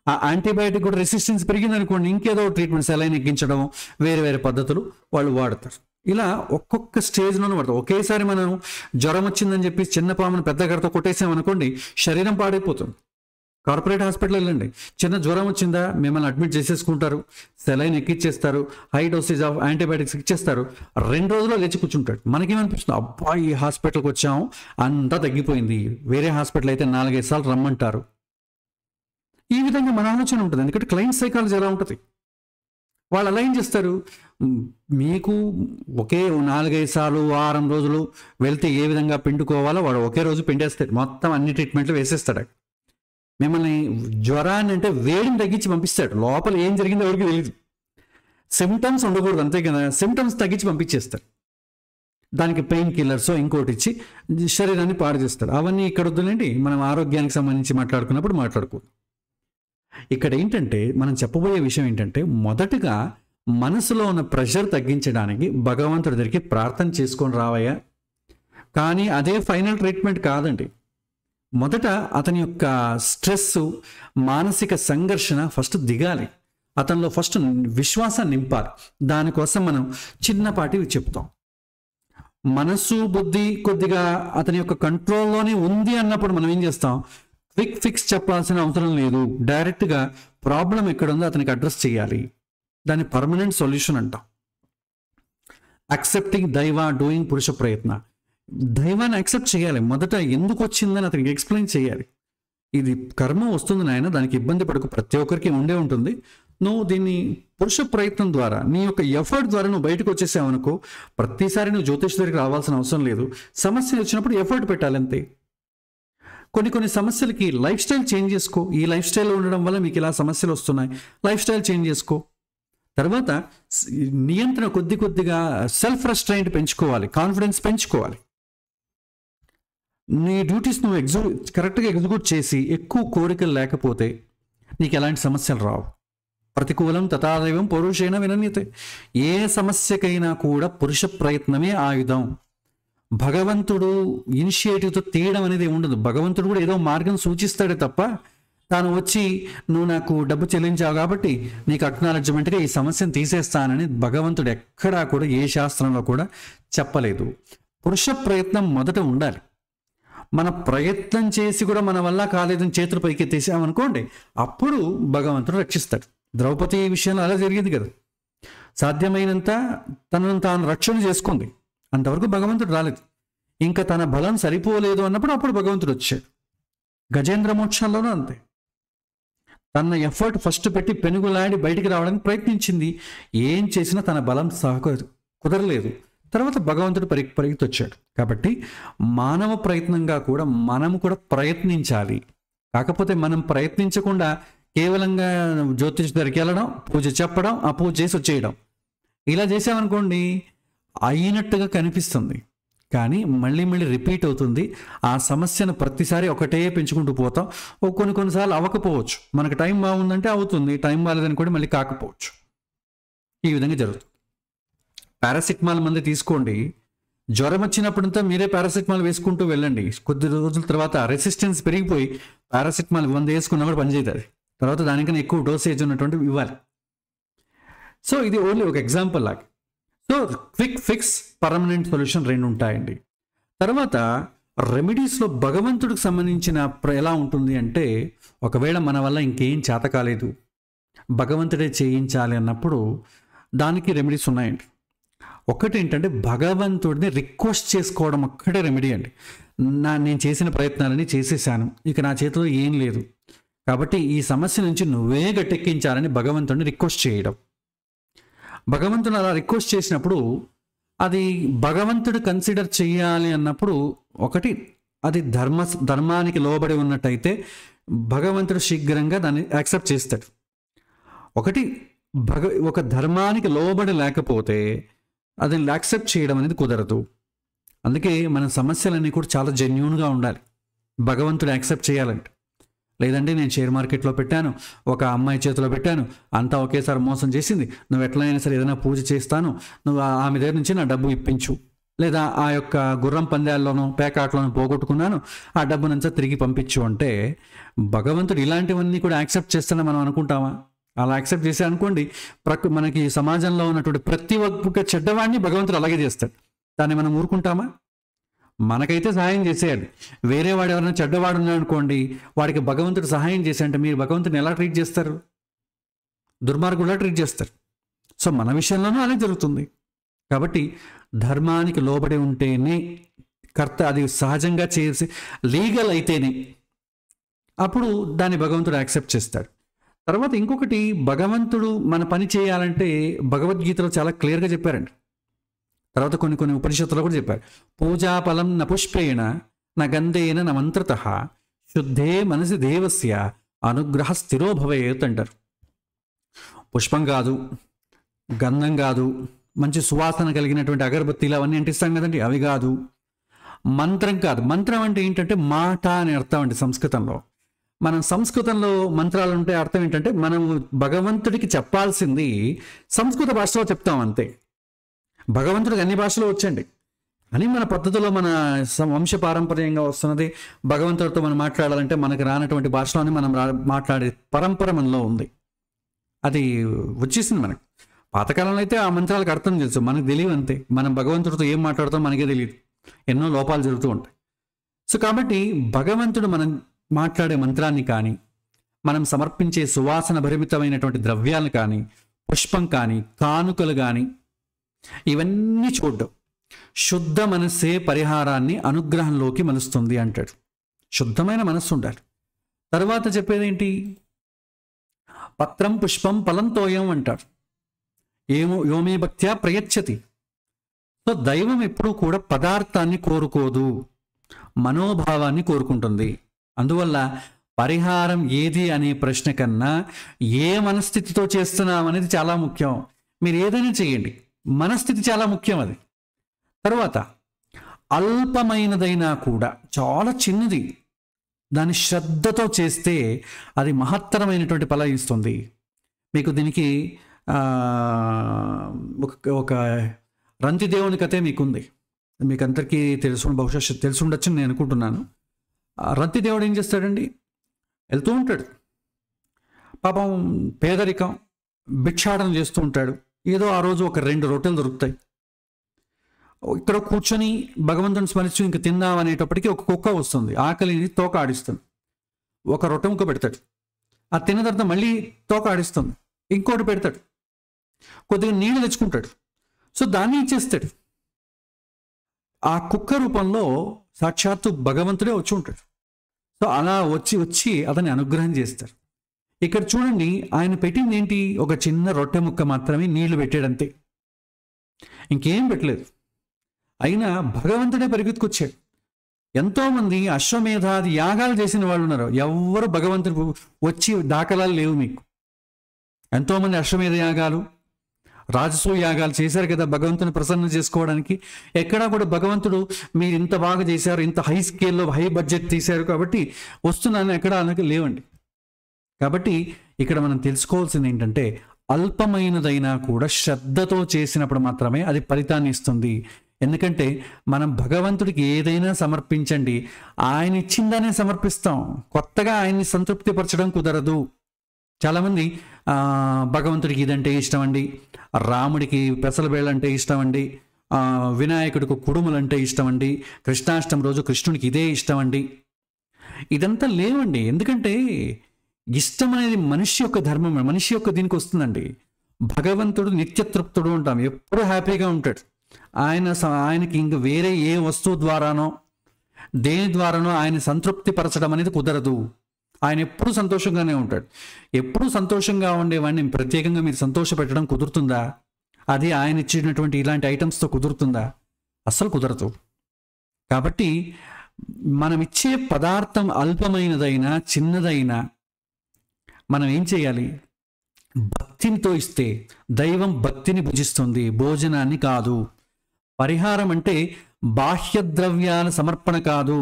Speaker 1: ఆ యాంటీబయాటిక్ కూడా రెసిస్టెన్స్ పెరిగింది అనుకోండి, ఇంకేదో ట్రీట్మెంట్ సెలైన్ ఎక్కించడం, వేరే పద్ధతులు వాళ్ళు వాడతారు. ఇలా ఒక్కొక్క స్టేజ్లోనూ వాడతారు. ఒకేసారి మనం జ్వరం వచ్చిందని చెప్పి చిన్న పామును పెద్ద గడతో కొట్టేసామనుకోండి, శరీరం పాడైపోతుంది. కార్పొరేట్ హాస్పిటల్ వెళ్ళండి, చిన్న జ్వరం వచ్చిందా మిమ్మల్ని అడ్మిట్ చేసేసుకుంటారు, సెలైన్ ఎక్కిచ్చేస్తారు, హై డోసేజ్ ఆఫ్ యాంటీబయాటిక్స్ ఇచ్చేస్తారు, 2 రోజుల్లో లేచి కూర్చుంటాడు. మనకేమనిపిస్తుంది, అబ్బా ఈ హాస్పిటల్కి వచ్చాము అంతా తగ్గిపోయింది, వేరే హాస్పిటల్ అయితే 4-5 సార్లు రమ్మంటారు. ఈ విధంగా మన ఆలోచన ఉంటుంది. ఎందుకంటే క్లయింట్ సైకాలజీ ఎలా ఉంటుంది, వాళ్ళు అలా ఏం చేస్తారు, మీకు ఒకే 4-5 సార్లు వారం రోజులు వెళ్తే ఏ విధంగా పిండుకోవాలో వాడు ఒకే రోజు పిండేస్తాడు, మొత్తం అన్ని ట్రీట్మెంట్లు వేసేస్తాడు. మిమ్మల్ని జ్వరాన్ని అంటే వేడిని తగ్గించి పంపిస్తాడు, లోపల ఏం జరిగిందో ఎవరికి తెలియదు. సిమ్టమ్స్ ఉండకూడదు అంతే కదా, సిమ్టమ్స్ తగ్గించి పంపించేస్తారు. దానికి పెయిన్ కిల్లర్స్ ఇంకోటి ఇచ్చి శరీరాన్ని పాడు చేస్తారు. అవన్నీ ఇక్కడ వద్దులేండి, మనం ఆరోగ్యానికి సంబంధించి మాట్లాడుకున్నప్పుడు మాట్లాడుకో. ఇక్కడ ఏంటంటే మనం చెప్పబోయే విషయం ఏంటంటే, మొదటగా మనసులో ఉన్న ప్రెషర్ తగ్గించడానికి భగవంతుడి దగ్గరికి ప్రార్థన చేసుకొని రావయ్యా. కానీ అదే ఫైనల్ ట్రీట్మెంట్ కాదండి. మొదట అతని యొక్క స్ట్రెస్, మానసిక సంఘర్షణ ఫస్ట్ దిగాలి, అతనిలో ఫస్ట్ విశ్వాసాన్ని నింపాలి. దానికోసం మనం చిన్నపాటివి చెప్తాం. మనసు బుద్ధి కొద్దిగా అతని యొక్క కంట్రోల్లోనే ఉంది అన్నప్పుడు మనం ఏం చేస్తాం, క్విక్ ఫిక్స్ చెప్పాల్సిన అవసరం లేదు, డైరెక్ట్గా ప్రాబ్లం ఎక్కడుందో అతనికి అడ్రస్ చేయాలి. దాన్ని పర్మనెంట్ సొల్యూషన్ అంటాం. అక్సెప్టింగ్ దైవ డూయింగ్ పురుష ప్రయత్న, దైవాన్ని యాక్సెప్ట్ చేయాలి. మొదట ఎందుకు వచ్చిందని అతనికి ఎక్స్ప్లెయిన్ చేయాలి. ఇది కర్మ వస్తుంది నాయన, దానికి ఇబ్బంది పడకు, ప్రతి ఒక్కరికి ఉండే ఉంటుంది. నువ్వు దీన్ని పురుష ప్రయత్నం ద్వారా, నీ యొక్క ఎఫర్ట్ ద్వారా నువ్వు బయటకు వచ్చేసావు అనుకో, ప్రతిసారి నువ్వు జ్యోతిష్ దగ్గరికి రావాల్సిన అవసరం లేదు. సమస్య వచ్చినప్పుడు ఎఫర్ట్ పెట్టాలంతే. కొన్ని సమస్యలకి లైఫ్ స్టైల్ చేంజ్ చేసుకో. ఈ లైఫ్ స్టైల్లో ఉండడం వల్ల మీకు ఇలా సమస్యలు వస్తున్నాయి, లైఫ్ స్టైల్ చేంజ్ చేసుకో. తర్వాత నియంత్రణ కొద్దిగా సెల్ఫ్ రెస్ట్రైంట్ పెంచుకోవాలి, కాన్ఫిడెన్స్ పెంచుకోవాలి. నీ డ్యూటీస్ నువ్వు కరెక్ట్గా ఎగ్జిక్యూట్ చేసి ఎక్కువ కోరికలు లేకపోతే నీకు ఎలాంటి సమస్యలు రావు. ప్రతికూలం తథాదైవం పౌరుషేణ వినన్యతే. ఏ సమస్యకైనా కూడా పురుష ప్రయత్నమే ఆయుధం. భగవంతుడు ఇనిషియేటివ్తో తీయడం అనేది ఉండదు. భగవంతుడు కూడా ఏదో మార్గం సూచిస్తాడే తప్ప తాను వచ్చి నువ్వు నాకు డబ్బు చెల్లించావు కాబట్టి నీకు అక్నాలెడ్జ్మెంట్గా ఈ సమస్యను తీసేస్తానని భగవంతుడు ఎక్కడా కూడా ఏ శాస్త్రంలో కూడా చెప్పలేదు. పురుష ప్రయత్నం మొదట ఉండాలి. మన ప్రయత్నం చేసి కూడా మన వల్ల కాలేదని చేతులు పైకి ఎత్తేసామనుకోండి, అప్పుడు భగవంతుడు రక్షిస్తాడు. ద్రౌపది విషయంలో అలా జరిగింది కదా. సాధ్యమైనంత తనను తాను రక్షణ చేసుకుంది, అంతవరకు భగవంతుడు రాలేదు. ఇంకా తన బలం సరిపోలేదు అన్నప్పుడు అప్పుడు భగవంతుడు వచ్చాడు. గజేంద్ర మోక్షంలోనూ అంతే. తన ఎఫర్ట్ ఫస్ట్ పెట్టి పెనుగులాడి బయటికి రావడానికి ప్రయత్నించింది. ఏం చేసినా తన బలం కుదరలేదు. తర్వాత భగవంతుడు పరిగెత్తి వచ్చాడు. కాబట్టి మానవ ప్రయత్నంగా కూడా మనము కూడా ప్రయత్నించాలి. కాకపోతే మనం ప్రయత్నించకుండా కేవలంగా జ్యోతిష్ దగ్గరికి వెళ్ళడం, పూజ చెప్పడం, ఆ పూజ చేసి వచ్చేయడం, ఇలా చేసామనుకోండి అయినట్టుగా కనిపిస్తుంది, కానీ మళ్ళీ రిపీట్ అవుతుంది. ఆ సమస్యను ప్రతిసారి ఒకటే పెంచుకుంటూ పోతాం. కొన్నిసార్లు అవ్వకపోవచ్చు. మనకు టైం బాగుందంటే అవుతుంది, టైం బాగాలేదని కూడా మళ్ళీ కాకపోవచ్చు. ఈ విధంగా జరుగుతుంది. పారాసిటమాల్ మంది తీసుకోండి, జ్వరం వచ్చినప్పుడంతా మీరే పారాసిటమాల్ వేసుకుంటూ వెళ్ళండి. కొద్ది రోజుల తర్వాత రెసిస్టెన్స్ పెరిగిపోయి పారాసిటమాల్ 100 వేసుకున్నా కూడా పనిచేయదు. తర్వాత దానికన్నా ఎక్కువ డోసేజ్ ఉన్నటువంటివి ఇవ్వాలి. సో ఇది ఓన్లీ ఒక ఎగ్జాంపుల్ లాగా. So quick fix, permanent solution 2 ఉంటాయండి. తర్వాత రెమెడీస్లో భగవంతుడికి సంబంధించిన ఎలా ఉంటుంది అంటే, ఒకవేళ మన వల్ల ఇంకేం చేత కాలేదు, భగవంతుడే చేయించాలి అన్నప్పుడు దానికి రెమెడీస్ ఉన్నాయండి. ఒకటి ఏంటంటే భగవంతుడిని రిక్వెస్ట్ చేసుకోవడం ఒక్కటే రెమెడీ అండి. నేను చేసిన ప్రయత్నాలని చేసేసాను, ఇక నా చేతిలో ఏం లేదు, కాబట్టి ఈ సమస్య నుంచి నువ్వే గట్టెక్కించాలని భగవంతుడిని రిక్వెస్ట్ చేయడం. భగవంతుని అలా రిక్వెస్ట్ చేసినప్పుడు అది భగవంతుడు కన్సిడర్ చేయాలి అన్నప్పుడు, ఒకటి అది ధర్మానికి లోబడి ఉన్నట్టయితే భగవంతుడు శీఘ్రంగా దాన్ని యాక్సెప్ట్ చేస్తాడు. ఒక ధర్మానికి లోబడి లేకపోతే అది యాక్సెప్ట్ చేయడం అనేది కుదరదు. అందుకే మన సమస్యలన్నీ కూడా చాలా జెన్యూన్గా ఉండాలి, భగవంతుడు యాక్సెప్ట్ చేయాలంటే. లేదంటే నేను షేర్ మార్కెట్లో పెట్టాను, ఒక అమ్మాయి చేతిలో పెట్టాను, అంతా ఒకేసారి మోసం చేసింది, నువ్వు ఎట్లయినా సరే ఏదైనా పూజ చేస్తాను, నువ్వు ఆమె దగ్గర నుంచి నా డబ్బు ఇప్పించు, లేదా ఆ యొక్క గుర్రం పందాల్లోనూ పేకాట్లోనూ పోగొట్టుకున్నాను, ఆ డబ్బునంతా తిరిగి పంపించు అంటే భగవంతుడు ఇలాంటివన్నీ కూడా యాక్సెప్ట్ చేస్తానని మనం అనుకుంటామా? అలా యాక్సెప్ట్ చేసే అనుకోండి, మనకి సమాజంలో ఉన్నటువంటి ప్రతి ఒక్క చెడ్డవాడిని భగవంతుడు అలాగే చేస్తాడు. దాన్ని మనం ఊరుకుంటామా? మనకైతే సహాయం చేసేయాలి. వేరే వాడు ఎవరైనా చెడ్డవాడు ఉన్నాడు అనుకోండి, వాడికి భగవంతుడు సహాయం చేశాడంటే మీరు భగవంతుడిని ఎలా ట్రీట్ చేస్తారు? దుర్మార్గులా ట్రీట్ చేస్తారు. సో మన విషయంలోనూ అదే జరుగుతుంది. కాబట్టి ధర్మానికి లోబడి ఉంటేనే అది సహజంగా చేసి లీగల్ అయితేనే అప్పుడు దాన్ని భగవంతుడు యాక్సెప్ట్ చేస్తాడు. తర్వాత ఇంకొకటి, భగవంతుడు మన పని చేయాలంటే భగవద్గీతలో చాలా క్లియర్గా చెప్పారండి. తర్వాత కొన్ని ఉపనిషత్తులో కూడా చెప్పారు. పూజాఫలం న పుష్పేణ న గంధేన న మంత్రతః శుద్ధే మనసి దేవస్య అనుగ్రహ స్థిరో భవేత్ అంటారు. పుష్పం కాదు, గంధం కాదు, మంచి సువాసన కలిగినటువంటి అగరబత్తీలు అవన్నీ అంటిస్తాం కదండి, అవి కాదు. మంత్రం కాదు. మంత్రం అంటే ఏంటంటే మాట అని అర్థం అండి సంస్కృతంలో. మనం సంస్కృతంలో మంత్రాలు ఉంటే అర్థం ఏంటంటే మనం భగవంతుడికి చెప్పాల్సింది సంస్కృత భాషలో చెప్తాం అంతే. భగవంతుడికి అన్ని భాషలో వచ్చండి అని మన పద్ధతిలో, మన వంశపారంపర్యంగా వస్తున్నది. భగవంతుడితో మనం మాట్లాడాలంటే మనకు రానటువంటి భాషలోనే మనం మాట్లాడే పరంపర మనలో ఉంది, అది వచ్చేసింది మనకు. పాతకాలంలో అయితే ఆ మంత్రాలకు అర్థం తెలుసు, మనకు తెలియదు అంతే. మనం భగవంతుడితో ఏం మాట్లాడతాం మనకే తెలియదు, ఎన్నో లోపాలు జరుగుతూ ఉంటాయి. సో కాబట్టి భగవంతుడు మనం మాట్లాడే మంత్రాన్ని కానీ, మనం సమర్పించే సువాసన భరిమితమైనటువంటి ద్రవ్యాలు కానీ, పుష్పం కానీ, కానుకలు కానీ, ఇవన్నీ చూడడం. శుద్ధ మనస్సే పరిహారాన్ని అనుగ్రహంలోకి మలుస్తుంది అంటాడు. శుద్ధమైన మనస్సు ఉండాలి. తర్వాత చెప్పేదేంటి? పత్రం పుష్పం ఫలంతోయం అంటారు. యోమే భక్త్యా ప్రయచ్చతి. సో దైవం ఎప్పుడూ కూడా పదార్థాన్ని కోరుకోదు, మనోభావాన్ని కోరుకుంటుంది. అందువల్ల పరిహారం ఏది అనే ప్రశ్న కన్నా ఏ మనస్థితితో చేస్తున్నాం అనేది చాలా ముఖ్యం. మీరు ఏదైనా చేయండి, మనస్థితి చాలా ముఖ్యం. అది తర్వాత అల్పమైనదైనా కూడా, చాలా చిన్నది, దాన్ని శ్రద్ధతో చేస్తే అది మహత్తరమైనటువంటి ఫలం ఇస్తుంది. మీకు దీనికి ఒక రంతిదేవుని కథే మీకుంది, మీకు అందరికీ బహుశా తెలిసి ఉండొచ్చు నేను అనుకుంటున్నాను. రంతిదేవుడు ఏం చేస్తాడండి? వెళ్తూ ఉంటాడు, పాపం పేదరికం, భిక్షాటన చేస్తూ ఉంటాడు. ఏదో ఆ రోజు ఒక 2 రొట్టెలు దొరుకుతాయి. ఇక్కడ కూర్చొని భగవంతుని స్మరిస్తూ ఇంక తిందాం అనేటప్పటికీ ఒక కుక్క వస్తుంది, ఆకలిని తోక ఆడిస్తుంది. ఒక రొట్టె ముక్క పెడతాడు, ఆ తిన్న తర్వాత మళ్ళీ తోక ఆడిస్తుంది, ఇంకోటి పెడతాడు, కొద్దిగా నీళ్ళు తెచ్చుకుంటాడు. సో దాన్ని ఇచ్చేస్తాడు. ఆ కుక్క రూపంలో సాక్షాత్తు భగవంతుడే వచ్చి ఉంటాడు. సో అలా వచ్చి అతన్ని అనుగ్రహం చేస్తారు. ఇక్కడ చూడండి, ఆయన పెట్టింది ఏంటి? ఒక చిన్న రొట్టె ముక్క మాత్రమే, నీళ్లు పెట్టాడంతే, ఇంకేం పెట్టలేదు. అయినా భగవంతుడే పరిగెత్తుకొచ్చాడు. ఎంతోమంది అశ్వమేధాది యాగాలు చేసిన వాళ్ళు ఉన్నారు, ఎవ్వరు భగవంతుడు వచ్చి దాఖలాలు లేవు మీకు. ఎంతోమంది అశ్వమేధ యాగాలు, రాజసూయ యాగాలు చేశారు కదా భగవంతుని ప్రసన్నం చేసుకోవడానికి. ఎక్కడా కూడా భగవంతుడు మీరు ఇంత బాగా చేశారు, ఇంత హై స్కేల్లో హై బడ్జెట్ తీశారు కాబట్టి వస్తున్నాను ఎక్కడ అనక లేవండి. కాబట్టి ఇక్కడ మనం తెలుసుకోవాల్సింది ఏంటంటే, అల్పమైనదైనా కూడా శ్రద్ధతో చేసినప్పుడు మాత్రమే అది ఫలితాన్ని ఇస్తుంది. ఎందుకంటే మనం భగవంతుడికి ఏదైనా సమర్పించండి, ఆయన ఇచ్చిందనే సమర్పిస్తాం, కొత్తగా ఆయన్ని సంతృప్తిపరచడం కుదరదు. చాలామంది భగవంతుడికి ఇదంటే ఇష్టం అండి, రాముడికి పెసలబేళ్ళంటే ఇష్టం అండి, వినాయకుడికి కుడుములంటే ఇష్టం అండి, కృష్ణాష్టమి రోజు కృష్ణుడికి ఇదే ఇష్టం అండి. ఇదంతా లేవండి. ఎందుకంటే ఇష్టం అనేది మనిషి యొక్క ధర్మం, మనిషి యొక్క దీనికి వస్తుందండి. భగవంతుడు నిత్యతృప్తుడు ఉంటాం, ఎప్పుడు హ్యాపీగా ఉంటాడు. ఆయనకి ఇంక వేరే ఏ వస్తువు ద్వారానో దేని ద్వారానో ఆయన సంతృప్తి పరచడం అనేది కుదరదు. ఆయన ఎప్పుడు సంతోషంగానే ఉంటాడు. ఎప్పుడు సంతోషంగా ఉండేవాడిని ప్రత్యేకంగా మీరు సంతోష పెట్టడం కుదురుతుందా? అది ఆయన ఇచ్చినటువంటి ఇలాంటి ఐటమ్స్తో కుదురుతుందా? అస్సలు కుదరదు. కాబట్టి మనం ఇచ్చే పదార్థం అల్పమైనదైనా చిన్నదైనా మనం ఏం చేయాలి? భక్తితో ఇస్తే దైవం భక్తిని భుజిస్తుంది, భోజనాన్ని కాదు. పరిహారం అంటే బాహ్య ద్రవ్యాల సమర్పణ కాదు,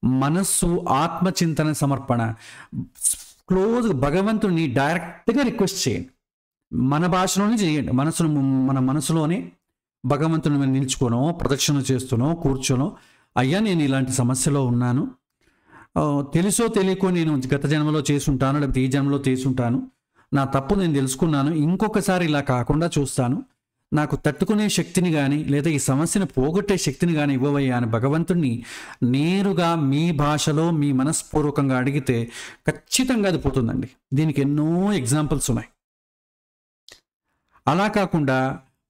Speaker 1: మనస్సు ఆత్మచింతన సమర్పణ. క్లోజ్ భగవంతుని డైరెక్ట్గా రిక్వెస్ట్ చేయండి, మన భాషలోనే చేయండి. మన మనసులోనే భగవంతుని మీద నిల్చుకోనో, ప్రదక్షిణ చేస్తునో, కూర్చోనో, అయ్యా నేను ఇలాంటి సమస్యలో ఉన్నాను, తెలుసో తెలియకో నేను గత జన్మలో చేసుంటాను, లేకపోతే ఈ జన్మలో చేసుంటాను, నా తప్పు నేను తెలుసుకున్నాను, ఇంకొకసారి ఇలా కాకుండా చూస్తాను, నాకు తట్టుకునే శక్తిని కానీ లేదా ఈ సమస్యను పోగొట్టే శక్తిని కానీ ఇవ్వవయ్యా అని భగవంతుణ్ణి నేరుగా మీ భాషలో మీ మనస్పూర్వకంగా అడిగితే ఖచ్చితంగా అది పోతుందండి. దీనికి ఎన్నో ఎగ్జాంపుల్స్ ఉన్నాయి. అలా కాకుండా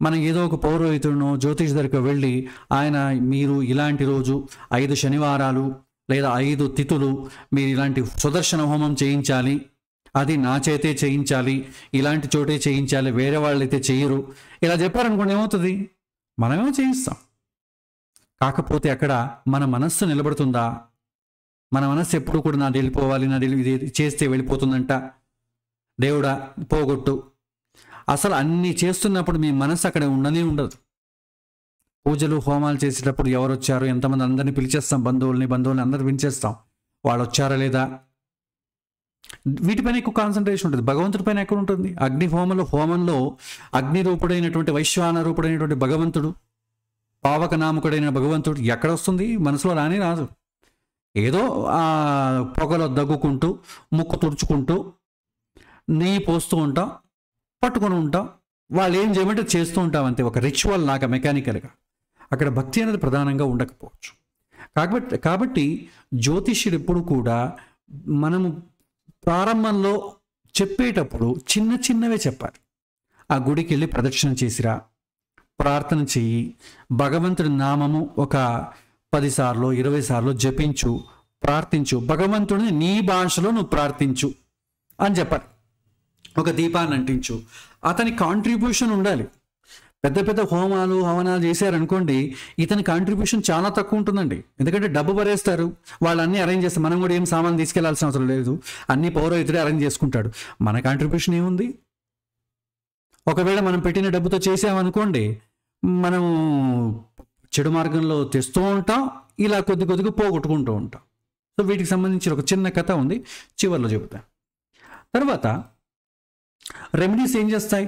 Speaker 1: మనం ఏదో ఒక పౌరోహితుడినో జ్యోతిష్ దగ్గరికి వెళ్ళి ఆయన మీరు ఇలాంటి రోజు 5 శనివారాలు లేదా 5 తిథులు మీరు ఇలాంటి సుదర్శన హోమం చేయించాలి, అది నా చేతే చేయించాలి, ఇలాంటి చోటే చేయించాలి, వేరే వాళ్ళైతే చేయరు, ఇలా చెప్పారనుకోండి ఏమవుతుంది? మనమేమో చేయిస్తాం. కాకపోతే అక్కడ మన మనస్సు నిలబడుతుందా? మన మనస్సు ఎప్పుడు కూడా నాది వెళ్ళిపోవాలి, ఇది చేస్తే వెళ్ళిపోతుందంట, దేవుడా పోగొట్టు. అసలు అన్నీ చేస్తున్నప్పుడు మీ మనస్సు అక్కడ ఉండనే ఉండదు. పూజలు హోమాలు చేసేటప్పుడు ఎవరు వచ్చారు, ఎంతమంది, అందరినీ పిలిచేస్తాం, బంధువుల్ని అందరు పిలిచేస్తాం, వాళ్ళు వచ్చారా లేదా, వీటిపైన ఎక్కువ కాన్సన్ట్రేషన్ ఉంటుంది. భగవంతుడి పైన ఎక్కడ ఉంటుంది? హోమంలో అగ్ని రూపుడైనటువంటి వైశ్వాన రూపుడైనటువంటి భగవంతుడు, పావక నామకుడైన భగవంతుడు ఎక్కడ వస్తుంది? మనసులో రాదు. ఏదో ఆ పొగలో దగ్గుకుంటూ ముక్కు తుడుచుకుంటూ నెయ్యి పోస్తూ ఉంటాం, పట్టుకొని ఉంటాం, వాళ్ళు ఏం చేయమంటే చేస్తూ ఉంటాం అంతే, ఒక రిచువల్ లాగా మెకానికల్గా. అక్కడ భక్తి అనేది ప్రధానంగా ఉండకపోవచ్చు. కాబట్టి జ్యోతిష్యుడు ఎప్పుడు కూడా మనము ప్రారంభంలో చెప్పేటప్పుడు చిన్నవే చెప్పాలి. ఆ గుడికి వెళ్ళి ప్రదక్షిణ చేసిరా, ప్రార్థన చెయ్యి, భగవంతుడి నామము ఒక 10 సార్లు 20 సార్లు జపించు, ప్రార్థించు, భగవంతుడిని నీ భాషలో నువ్వు ప్రార్థించు అని చెప్పాలి. ఒక దీపాన్ని అంటించు. అతని కాంట్రిబ్యూషన్ ఉండాలి. పెద్ద పెద్ద హోమాలు హవనాలు చేశారనుకోండి, ఇతని కాంట్రిబ్యూషన్ చాలా తక్కువ ఉంటుందండి. ఎందుకంటే డబ్బు భరేస్తారు, వాళ్ళు అన్నీ అరేంజ్ చేస్తారు. మనం కూడా ఏం సామాన్ తీసుకెళ్లాల్సిన అవసరం లేదు, అన్ని పౌరోహితుడే అరేంజ్ చేసుకుంటాడు. మన కాంట్రిబ్యూషన్ ఏముంది? ఒకవేళ మనం పెట్టిన డబ్బుతో చేసామనుకోండి, మనం చెడు మార్గంలో తెస్తూ ఉంటాం, ఇలా కొద్ది కొద్దిగా పోగొట్టుకుంటూ ఉంటాం. సో వీటికి సంబంధించిన ఒక చిన్న కథ ఉంది, చివరిలో చెబుతాను. తర్వాత రెమెడీస్ ఏం చేస్తాయి,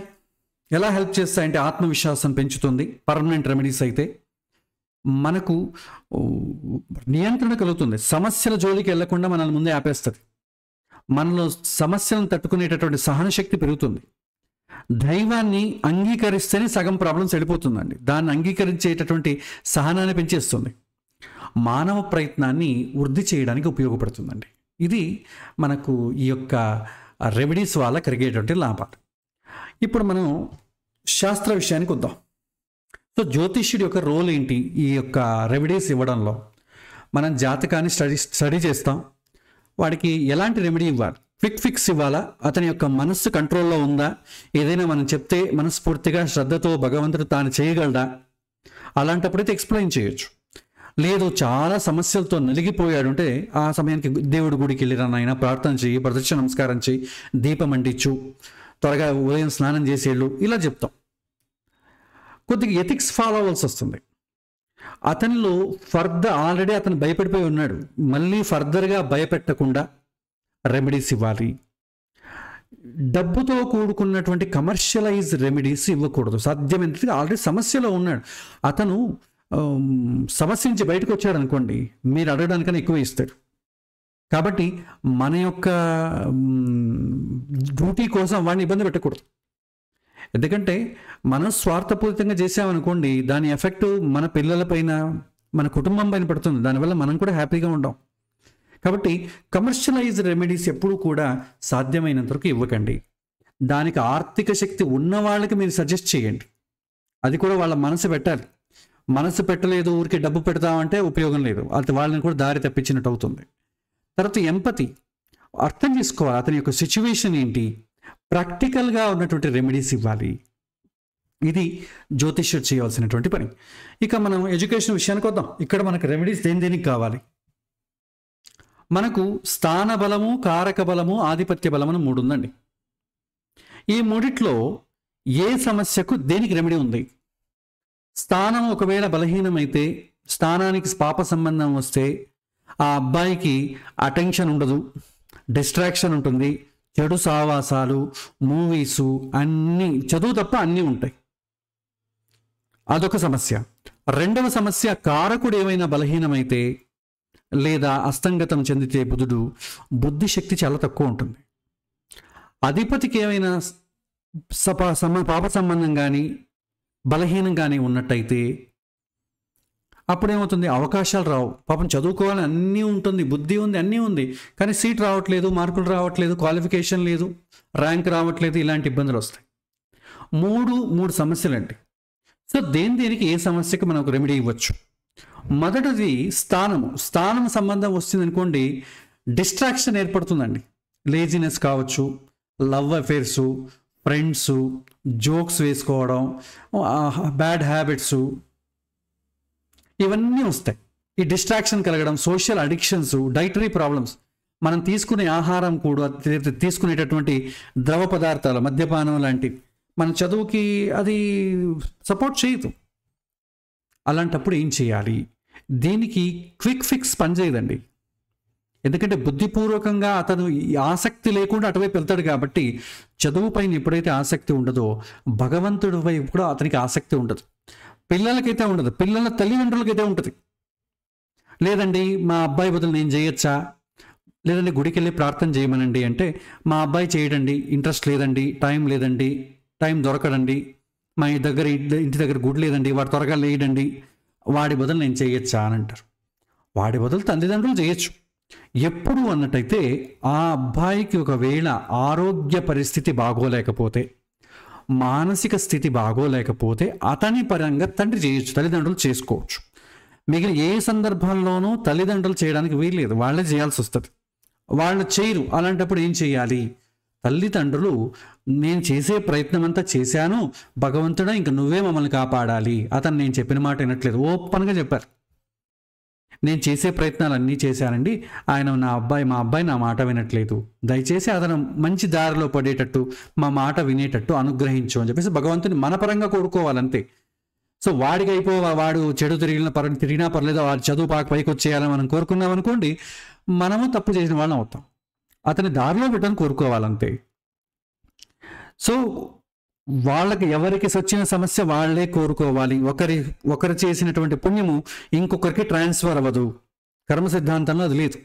Speaker 1: ఎలా హెల్ప్ చేస్తాయంటే ఆత్మవిశ్వాసం పెంచుతుంది. పర్మనెంట్ రెమెడీస్ అయితే మనకు నియంత్రణ కలుగుతుంది. సమస్యల జోలికి వెళ్లకుండా మనల్ని ముందే ఆపేస్తుంది. మనలో సమస్యలను తట్టుకునేటటువంటి సహనశక్తి పెరుగుతుంది. దైవాన్ని అంగీకరిస్తేనే సగం ప్రాబ్లమ్స్ వెళ్ళిపోతుందండి. దాన్ని అంగీకరించేటటువంటి సహనాన్ని పెంచేస్తుంది. మానవ ప్రయత్నాన్ని వృద్ధి చేయడానికి ఉపయోగపడుతుందండి. ఇది మనకు ఈ యొక్క రెమెడీస్ వల్ల కలిగేటువంటి లాభాలు. ఇప్పుడు మనం శాస్త్ర విషయానికి వద్దాం. సో జ్యోతిష్యుడి యొక్క రోల్ ఏంటి ఈ యొక్క రెమెడీస్ ఇవ్వడంలో? మనం జాతకాన్ని స్టడీ చేస్తాం. వాడికి ఎలాంటి రెమెడీ ఇవ్వాలి? క్విక్ ఫిక్స్ ఇవ్వాలా? అతని యొక్క మనస్సు కంట్రోల్లో ఉందా? ఏదైనా మనం చెప్తే మనస్ఫూర్తిగా శ్రద్ధతో భగవంతుడు తాను చేయగలడా? అలాంటప్పుడైతే ఎక్స్ప్లెయిన్ చేయొచ్చు. లేదు చాలా సమస్యలతో నలిగిపోయాడు అంటే ఆ సమయానికి దేవుడి గుడికి వెళ్ళిరా నాయన, ప్రార్థన చేయి, ప్రదక్షిణ నమస్కారం చేయి, దీపం అంటించు, త్వరగా ఉదయం స్నానం చేసేళ్ళు, ఇలా చెప్తాం. కొద్దిగా ఎథిక్స్ ఫాలో అవ్వాల్సి వస్తుంది. అతనిలో ఆల్రెడీ అతను భయపడిపోయి ఉన్నాడు, మళ్ళీ ఫర్దర్గా భయపెట్టకుండా రెమెడీస్ ఇవ్వాలి. డబ్బుతో కూడుకున్నటువంటి కమర్షియలైజ్ రెమెడీస్ ఇవ్వకూడదు. సాధ్యమైనంత ఆల్రెడీ సమస్యలో ఉన్నాడు అతను, సమస్య నుంచి బయటకు వచ్చాడు అనుకోండి, మీరు అడగడానికన్నా ఎక్కువ ఇస్తాడు. కాబట్టి మన యొక్క డ్యూటీ కోసం వాడిని ఇబ్బంది పెట్టకూడదు. ఎందుకంటే మనం స్వార్థపూరితంగా చేసామనుకోండి, దాని ఎఫెక్ట్ మన పిల్లలపైన, మన కుటుంబం పైన పడుతుంది. దానివల్ల మనం కూడా హ్యాపీగా ఉండం. కాబట్టి కమర్షియలైజ్ రెమెడీస్ ఎప్పుడూ కూడా సాధ్యమైనంత వరకు ఇవ్వకండి. దానికి ఆర్థిక శక్తి ఉన్న వాళ్ళకి మీరు సజెస్ట్ చేయండి. అది కూడా వాళ్ళ మనసు పెట్టాలి. మనసు పెట్టలేదు, ఊరికి డబ్బు పెడతామంటే ఉపయోగం లేదు, అది వాళ్ళని కూడా దారి తప్పించినట్టు అవుతుంది. తర్వాత ఎంపతి, అర్థం చేసుకోవాలి అతని యొక్క సిచ్యువేషన్ ఏంటి, ప్రాక్టికల్గా ఉన్నటువంటి రెమెడీస్ ఇవ్వాలి. ఇది జ్యోతిష్యుడు చేయవలసినటువంటి పని. ఇక మనం ఎడ్యుకేషన్ విషయానికి వద్దాం. ఇక్కడ మనకు రెమెడీస్ దేనికి కావాలి? మనకు స్థాన బలము, కారక బలము, ఆధిపత్య బలం అని 3 ఉందండి. ఈ మూడిట్లో ఏ సమస్యకు దేనికి రెమెడీ ఉంది? స్థానం ఒకవేళ బలహీనమైతే, స్థానానికి పాప సంబంధం వస్తే ఆ అబ్బాయికి అటెన్షన్ ఉండదు, డిస్ట్రాక్షన్ ఉంటుంది, చెడు సావాసాలు, మూవీసు, అన్నీ, చదువు తప్ప అన్నీ ఉంటాయి. అదొక సమస్య. రెండవ సమస్య, కారకుడు ఏమైనా బలహీనమైతే లేదా అస్తంగతం చెందితే బుధుడు, బుద్ధిశక్తి చాలా తక్కువ ఉంటుంది. అధిపతికి ఏమైనా పాప సంబంధం కానీ బలహీనం కానీ ఉన్నట్టయితే అప్పుడేమవుతుంది, అవకాశాలు రావు. పాపం చదువుకోవాలని అన్నీ ఉంటుంది, బుద్ధి ఉంది, అన్నీ ఉంది, కానీ సీట్ రావట్లేదు, మార్కులు రావట్లేదు, క్వాలిఫికేషన్ లేదు, ర్యాంక్ రావట్లేదు, ఇలాంటి ఇబ్బందులు వస్తాయి. మూడు సమస్యలండి. సో దేనికి ఏ సమస్యకి మనం ఒక రెమెడీ ఇవ్వచ్చు? మొదటిది స్థానం సంబంధం వస్తుంది అనుకోండి, డిస్ట్రాక్షన్ ఏర్పడుతుందండి. లేజినెస్ కావచ్చు, లవ్ అఫేర్సు, ఫ్రెండ్స్, జోక్స్ వేసుకోవడం, బ్యాడ్ హ్యాబిట్స్, ఇవన్నీ వస్తాయి. ఈ డిస్ట్రాక్షన్ కలగడం, సోషల్ అడిక్షన్స్, డైటరీ ప్రాబ్లమ్స్, మనం తీసుకునే ఆహారం కూడా, తీసుకునేటటువంటి ద్రవ పదార్థాలు, మద్యపానం లాంటివి మన చదువుకి అది సపోర్ట్ చేయదు. అలాంటప్పుడు ఏం చేయాలి? దీనికి క్విక్ ఫిక్స్ పనిచేయదండి. ఎందుకంటే బుద్ధిపూర్వకంగా అతను ఆసక్తి లేకుండా అటువైపు వెళ్తాడు. కాబట్టి చదువు పైన ఎప్పుడైతే ఆసక్తి ఉండదో, భగవంతుడి వైపు కూడా అతనికి ఆసక్తి ఉండదు. పిల్లలకైతే ఉండదు, పిల్లల తల్లిదండ్రులకైతే ఉంటుంది. లేదండి మా అబ్బాయి బదులు నేను చేయొచ్చా, లేదండి గుడికి వెళ్ళి ప్రార్థన చేయమనండి అంటే, మా అబ్బాయి చేయడండి, ఇంట్రెస్ట్ లేదండి, టైం లేదండి, టైం దొరకడండి, మా ఇంటి దగ్గర గుడి లేదండి, వాడు త్వరగా లేడండి, వాడి బదులు నేను చేయొచ్చా అని అంటారు. వాడి బదులు తల్లిదండ్రులు చేయొచ్చు. ఎప్పుడు అన్నట్టయితే ఆ అబ్బాయికి ఒకవేళ ఆరోగ్య పరిస్థితి బాగోలేకపోతే, మానసిక స్థితి బాగోలేకపోతే అతని పరంగా తండ్రి చేయొచ్చు, తల్లిదండ్రులు చేసుకోవచ్చు. మిగిలిన ఏ సందర్భంలోనూ తల్లిదండ్రులు చేయడానికి వీల్లేదు, వాళ్ళే చేయాల్సి వస్తుంది. వాళ్ళు చేయరు, అలాంటప్పుడు ఏం చేయాలి? తల్లిదండ్రులు నేను చేసే ప్రయత్నం అంతా చేశాను, భగవంతుడా ఇంక నువ్వే మమ్మల్ని కాపాడాలి. అతను నేను చెప్పిన మాట వినట్లేదు, ఓపెన్గా చెప్పారు. నేను చేసే ప్రయత్నాలు అన్నీ చేశానండి, మా అబ్బాయి నా మాట వినట్లేదు, దయచేసి అతను మంచి దారిలో పడేటట్టు మా మాట వినేటట్టు అనుగ్రహించు అని చెప్పేసి భగవంతుని మనపరంగా కోరుకోవాలంతే. సో వాడికి వాడు చెడు తిరిగినా పర్లేదు, వాడు చదువు పైకి వచ్చేయాలని మనం కోరుకున్నాం అనుకోండి, మనము తప్పు చేసిన వాళ్ళం అవుతాం. అతని దారిలో పెట్టని కోరుకోవాలంతే. సో వాళ్ళకి ఎవరికి వచ్చిన సమస్య వాళ్ళే కోరుకోవాలి. ఒకరు చేసినటువంటి పుణ్యము ఇంకొకరికి ట్రాన్స్ఫర్ అవ్వదు, కర్మ సిద్ధాంతంలో అది లేదు.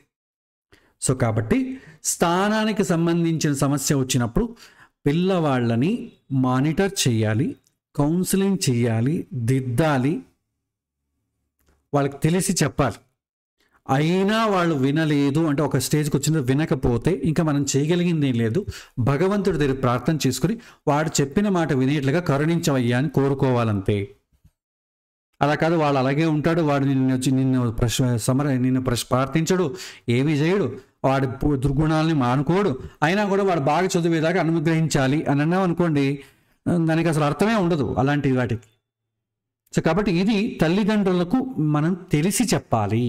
Speaker 1: సో కాబట్టి స్థానానికి సంబంధించిన సమస్య వచ్చినప్పుడు పిల్లవాళ్ళని మానిటర్ చేయాలి, కౌన్సిలింగ్ చేయాలి, దిద్దాలి, వాళ్ళకి తెలిసి చెప్పాలి. అయినా వాళ్ళు వినలేదు అంటే ఒక స్టేజ్కి వచ్చిన వినకపోతే ఇంకా మనం చేయగలిగింది లేదు. భగవంతుడి దగ్గర ప్రార్థన చేసుకుని వాడు చెప్పిన మాట వినేట్లుగా కరుణించవయ్యా అని కోరుకోవాలంతే. అలా కాదు, వాడు అలాగే ఉంటాడు, వాడు నిన్ను ప్రార్థించడు, ఏమీ చేయడు, వాడి దుర్గుణాలని మానుకోడు, అయినా కూడా వాడు బాగా చదివేదాకా అనుగ్రహించాలి అని అన్నాం అనుకోండి, దానికి అసలు అర్థమే ఉండదు అలాంటి వాటికి. సో కాబట్టి ఇది తల్లిదండ్రులకు మనం తెలిసి చెప్పాలి.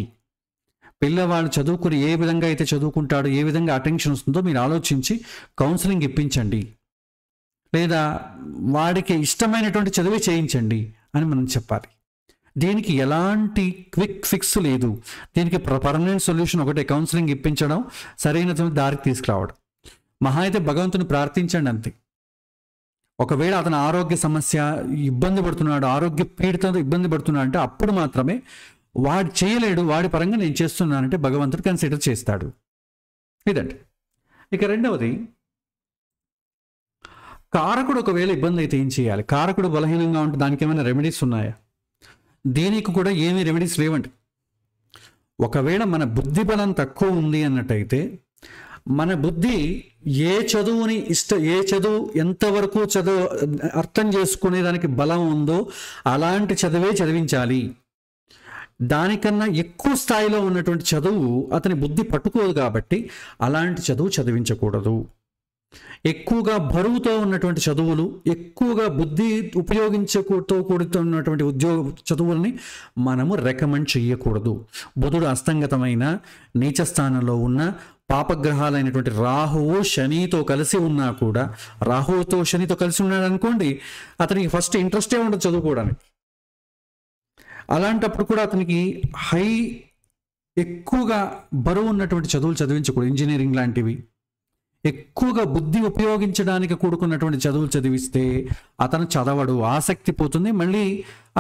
Speaker 1: పిల్లవాడు చదువుకుని ఏ విధంగా అయితే చదువుకుంటాడో, ఏ విధంగా అటెన్షన్ వస్తుందో మీరు ఆలోచించి కౌన్సిలింగ్ ఇప్పించండి, లేదా వాడికి ఇష్టమైనటువంటి చదివే చేయించండి అని మనం చెప్పాలి. దీనికి ఎలాంటి క్విక్ ఫిక్స్ లేదు, దీనికి పర్మనెంట్ సొల్యూషన్ ఒకటే, కౌన్సిలింగ్ ఇప్పించడం, సరైనటువంటి దారికి తీసుకురావడం. మహా అయితే భగవంతుని ప్రార్థించండి అంతే. ఒకవేళ అతను ఆరోగ్య సమస్య ఇబ్బంది పడుతున్నాడు, ఆరోగ్య పీడితంతో ఇబ్బంది పడుతున్నాడు అంటే అప్పుడు మాత్రమే వాడు చేయలేడు, వాడి పరంగా నేను చేస్తున్నానంటే భగవంతుడు కన్సిడర్ చేస్తాడు. ఇదండి. ఇక రెండవది, కారకుడు ఒకవేళ ఇబ్బంది అయితే ఏం చేయాలి? కారకుడు బలహీనంగా ఉంటే దానికి ఏమైనా రెమెడీస్ ఉన్నాయా? దీనికి కూడా ఏమీ రెమెడీస్ లేవండి. ఒకవేళ మన బుద్ధి బలం తక్కువ ఉంది అన్నట్టయితే, మన బుద్ధి ఏ చదువు ఎంతవరకు అర్థం చేసుకునే దానికి బలం ఉందో అలాంటి చదివే చదివించాలి. దానికన్నా ఎక్కువ స్థాయిలో ఉన్నటువంటి చదువు అతని బుద్ధి పట్టుకోదు కాబట్టి అలాంటి చదువు చదివించకూడదు. ఎక్కువగా బరువుతో ఉన్నటువంటి చదువులు, ఎక్కువగా బుద్ధి ఉపయోగించతో కూడుతున్నటువంటి చదువుల్ని మనము రికమెండ్ చేయకూడదు. బుధుడు అస్తంగతమైన నీచ స్థానంలో ఉన్న పాపగ్రహాలైనటువంటి రాహువు శనితో కలిసి ఉన్నా కూడా, రాహువుతో శనితో కలిసి ఉన్నాడు అనుకోండి, అతనికి ఫస్ట్ ఇంట్రెస్టే ఉండదు చదువుకోవడానికి. అలాంటప్పుడు కూడా అతనికి ఎక్కువగా బరువు ఉన్నటువంటి చదువులు చదివించకూడదు. ఇంజనీరింగ్ లాంటివి ఎక్కువగా బుద్ధి ఉపయోగించడానికి కూడుకున్నటువంటి చదువులు చదివిస్తే అతను చదవడు, ఆసక్తి పోతుంది, మళ్ళీ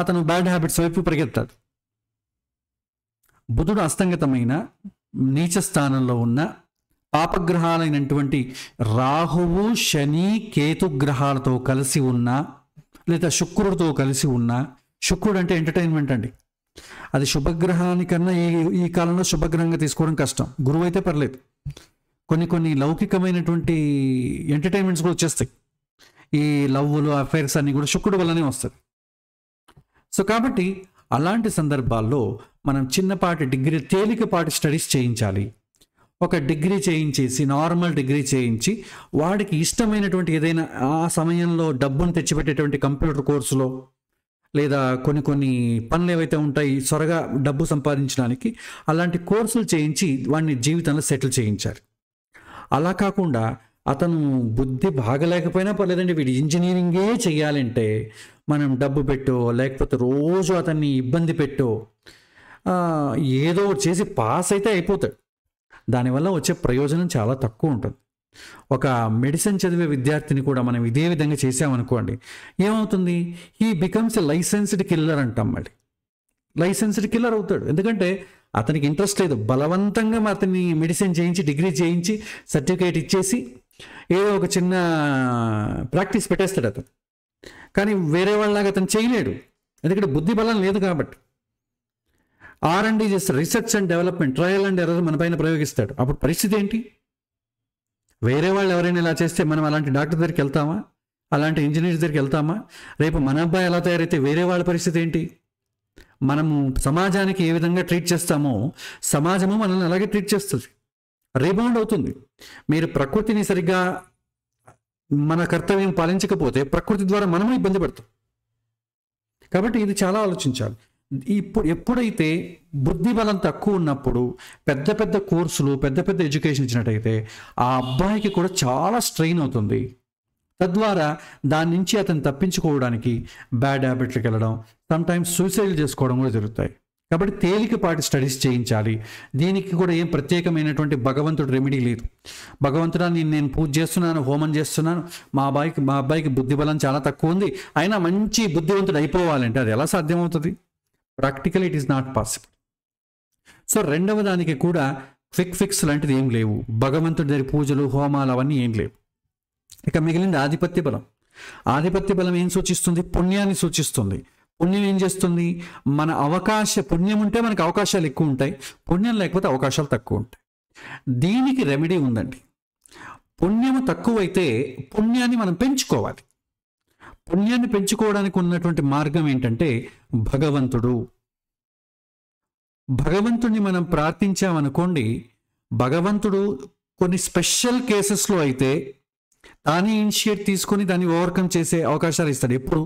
Speaker 1: అతను బ్యాడ్ హ్యాబిట్స్ వైపు పరిగెత్తాడు. బుధుడు అస్తంగతమైన నీచ స్థానంలో ఉన్న పాపగ్రహాలైనటువంటి రాహువు శని కేతుగ్రహాలతో కలిసి ఉన్న, లేదా శుక్రుడితో కలిసి ఉన్న, శుక్రుడు అంటే ఎంటర్టైన్మెంట్ అండి, అది శుభగ్రహానికన్నా ఈ కాలంలో శుభగ్రహంగా తీసుకోవడం కష్టం. గురువు అయితే పర్లేదు, కొన్ని లౌకికమైనటువంటి ఎంటర్టైన్మెంట్స్ కూడా వచ్చేస్తాయి. ఈ లవ్వులు అఫైర్స్ అన్నీ కూడా శుక్రుడు వల్లనే వస్తుంది. సో కాబట్టి అలాంటి సందర్భాల్లో మనం చిన్నపాటి తేలికపాటి స్టడీస్ చేయించాలి. ఒక డిగ్రీ చేయించేసి, నార్మల్ డిగ్రీ చేయించి, వాడికి ఇష్టమైనటువంటి ఏదైనా ఆ సమయంలో డబ్బును తెచ్చిపెట్టేటువంటి కంప్యూటర్ కోర్సులో, లేదా కొన్ని పనులు ఏవైతే ఉంటాయి త్వరగా డబ్బు సంపాదించడానికి, అలాంటి కోర్సులు చేయించి వాడిని జీవితంలో సెటిల్ చేయించారు. అలా కాకుండా అతను బుద్ధి బాగలేకపోయినా పర్లేదండి, వీడు ఇంజనీరింగే చేయాలంటే మనం డబ్బు పెట్టో, లేకపోతే రోజు అతన్ని ఇబ్బంది పెట్టో, ఏదో చేసి పాస్ అయితే అయిపోతాడు. దానివల్ల వచ్చే ప్రయోజనం చాలా తక్కువ ఉంటుంది. ఒక మెడిసిన్ చదివే విద్యార్థిని కూడా మనం ఇదే విధంగా చేసామనుకోండి, ఏమవుతుంది? He becomes a licensed killer అంటాం. మళ్ళీ లైసెన్స్డ్ కిల్లర్ అవుతాడు. ఎందుకంటే అతనికి ఇంట్రెస్ట్ లేదు, బలవంతంగా అతన్ని మెడిసిన్ చేయించి, డిగ్రీ చేయించి, సర్టిఫికేట్ ఇచ్చేసి ఏదో ఒక చిన్న ప్రాక్టీస్ పెట్టేస్తాడు అతను. కానీ వేరే వాళ్ళలాగా అతను చేయలేడు, ఎందుకంటే బుద్ధి బలం లేదు కాబట్టి. R&D చేస్తాడు, research and development, trial and error మన పైన ప్రయోగిస్తాడు. అప్పుడు పరిస్థితి ఏంటి? వేరే వాళ్ళు ఎవరైనా ఇలా చేస్తే మనం అలాంటి డాక్టర్ దగ్గరికి వెళ్తామా? అలాంటి ఇంజనీర్స్ దగ్గరికి వెళ్తామా? రేపు మన అబ్బాయి ఎలా తయారైతే వేరే వాళ్ళ పరిస్థితి ఏంటి? మనము సమాజానికి ఏ విధంగా ట్రీట్ చేస్తామో సమాజము మనల్ని అలాగే ట్రీట్ చేస్తుంది, రీబౌండ్ అవుతుంది. మీరు ప్రకృతిని సరిగ్గా మన కర్తవ్యం పాలించకపోతే ప్రకృతి ద్వారా మనము ఇబ్బంది పడతాం. కాబట్టి ఇది చాలా ఆలోచించాలి. ఎప్పుడైతే బుద్ధి బలం తక్కువ ఉన్నప్పుడు పెద్ద పెద్ద కోర్సులు, పెద్ద పెద్ద ఎడ్యుకేషన్ ఇచ్చినట్టయితే ఆ అబ్బాయికి కూడా చాలా స్ట్రెయిన్ అవుతుంది. తద్వారా దాని నుంచి అతను తప్పించుకోవడానికి బ్యాడ్ హ్యాబిట్లకు వెళ్ళడం, సమ్టైమ్స్ సూసైడ్ చేసుకోవడం కూడా జరుగుతాయి. కాబట్టి తేలికపాటి స్టడీస్ చేయించాలి. దీనికి కూడా ఏం ప్రత్యేకమైనటువంటి భగవంతుడు రెమెడీ లేదు. భగవంతుడా నేను పూజ చేస్తున్నాను, హోమం చేస్తున్నాను, మా అబ్బాయికి బుద్ధి బలం చాలా తక్కువ ఉంది, అయినా మంచి బుద్ధివంతుడు అయిపోవాలంటే అది ఎలా సాధ్యమవుతుంది? Practical it is not possible. So రెండవ దానికి కూడా క్విక్ ఫిక్స్ లాంటిది ఏం లేవు. భగవంతుడి దగ్గర పూజలు, హోమాలు అవన్నీ ఏం లేవు. ఇక మిగిలింది ఆధిపత్య బలం. ఆధిపత్య బలం ఏం సూచిస్తుంది? పుణ్యాన్ని సూచిస్తుంది. పుణ్యం ఏం చేస్తుంది? మన పుణ్యం ఉంటే మనకు అవకాశాలు ఎక్కువ ఉంటాయి, పుణ్యం లేకపోతే అవకాశాలు తక్కువ ఉంటాయి. దీనికి రెమెడీ ఉందండి. పుణ్యము తక్కువైతే పుణ్యాన్ని మనం పెంచుకోవాలి. పుణ్యాన్ని పెంచుకోవడానికి ఉన్నటువంటి మార్గం ఏంటంటే భగవంతుడిని మనం ప్రార్థించామనుకోండి, భగవంతుడు కొన్ని స్పెషల్ కేసెస్లో అయితే తానే ఇనిషియేట్ తీసుకొని దాన్ని ఓవర్కమ్ చేసే అవకాశాలు ఇస్తాడు. ఎప్పుడు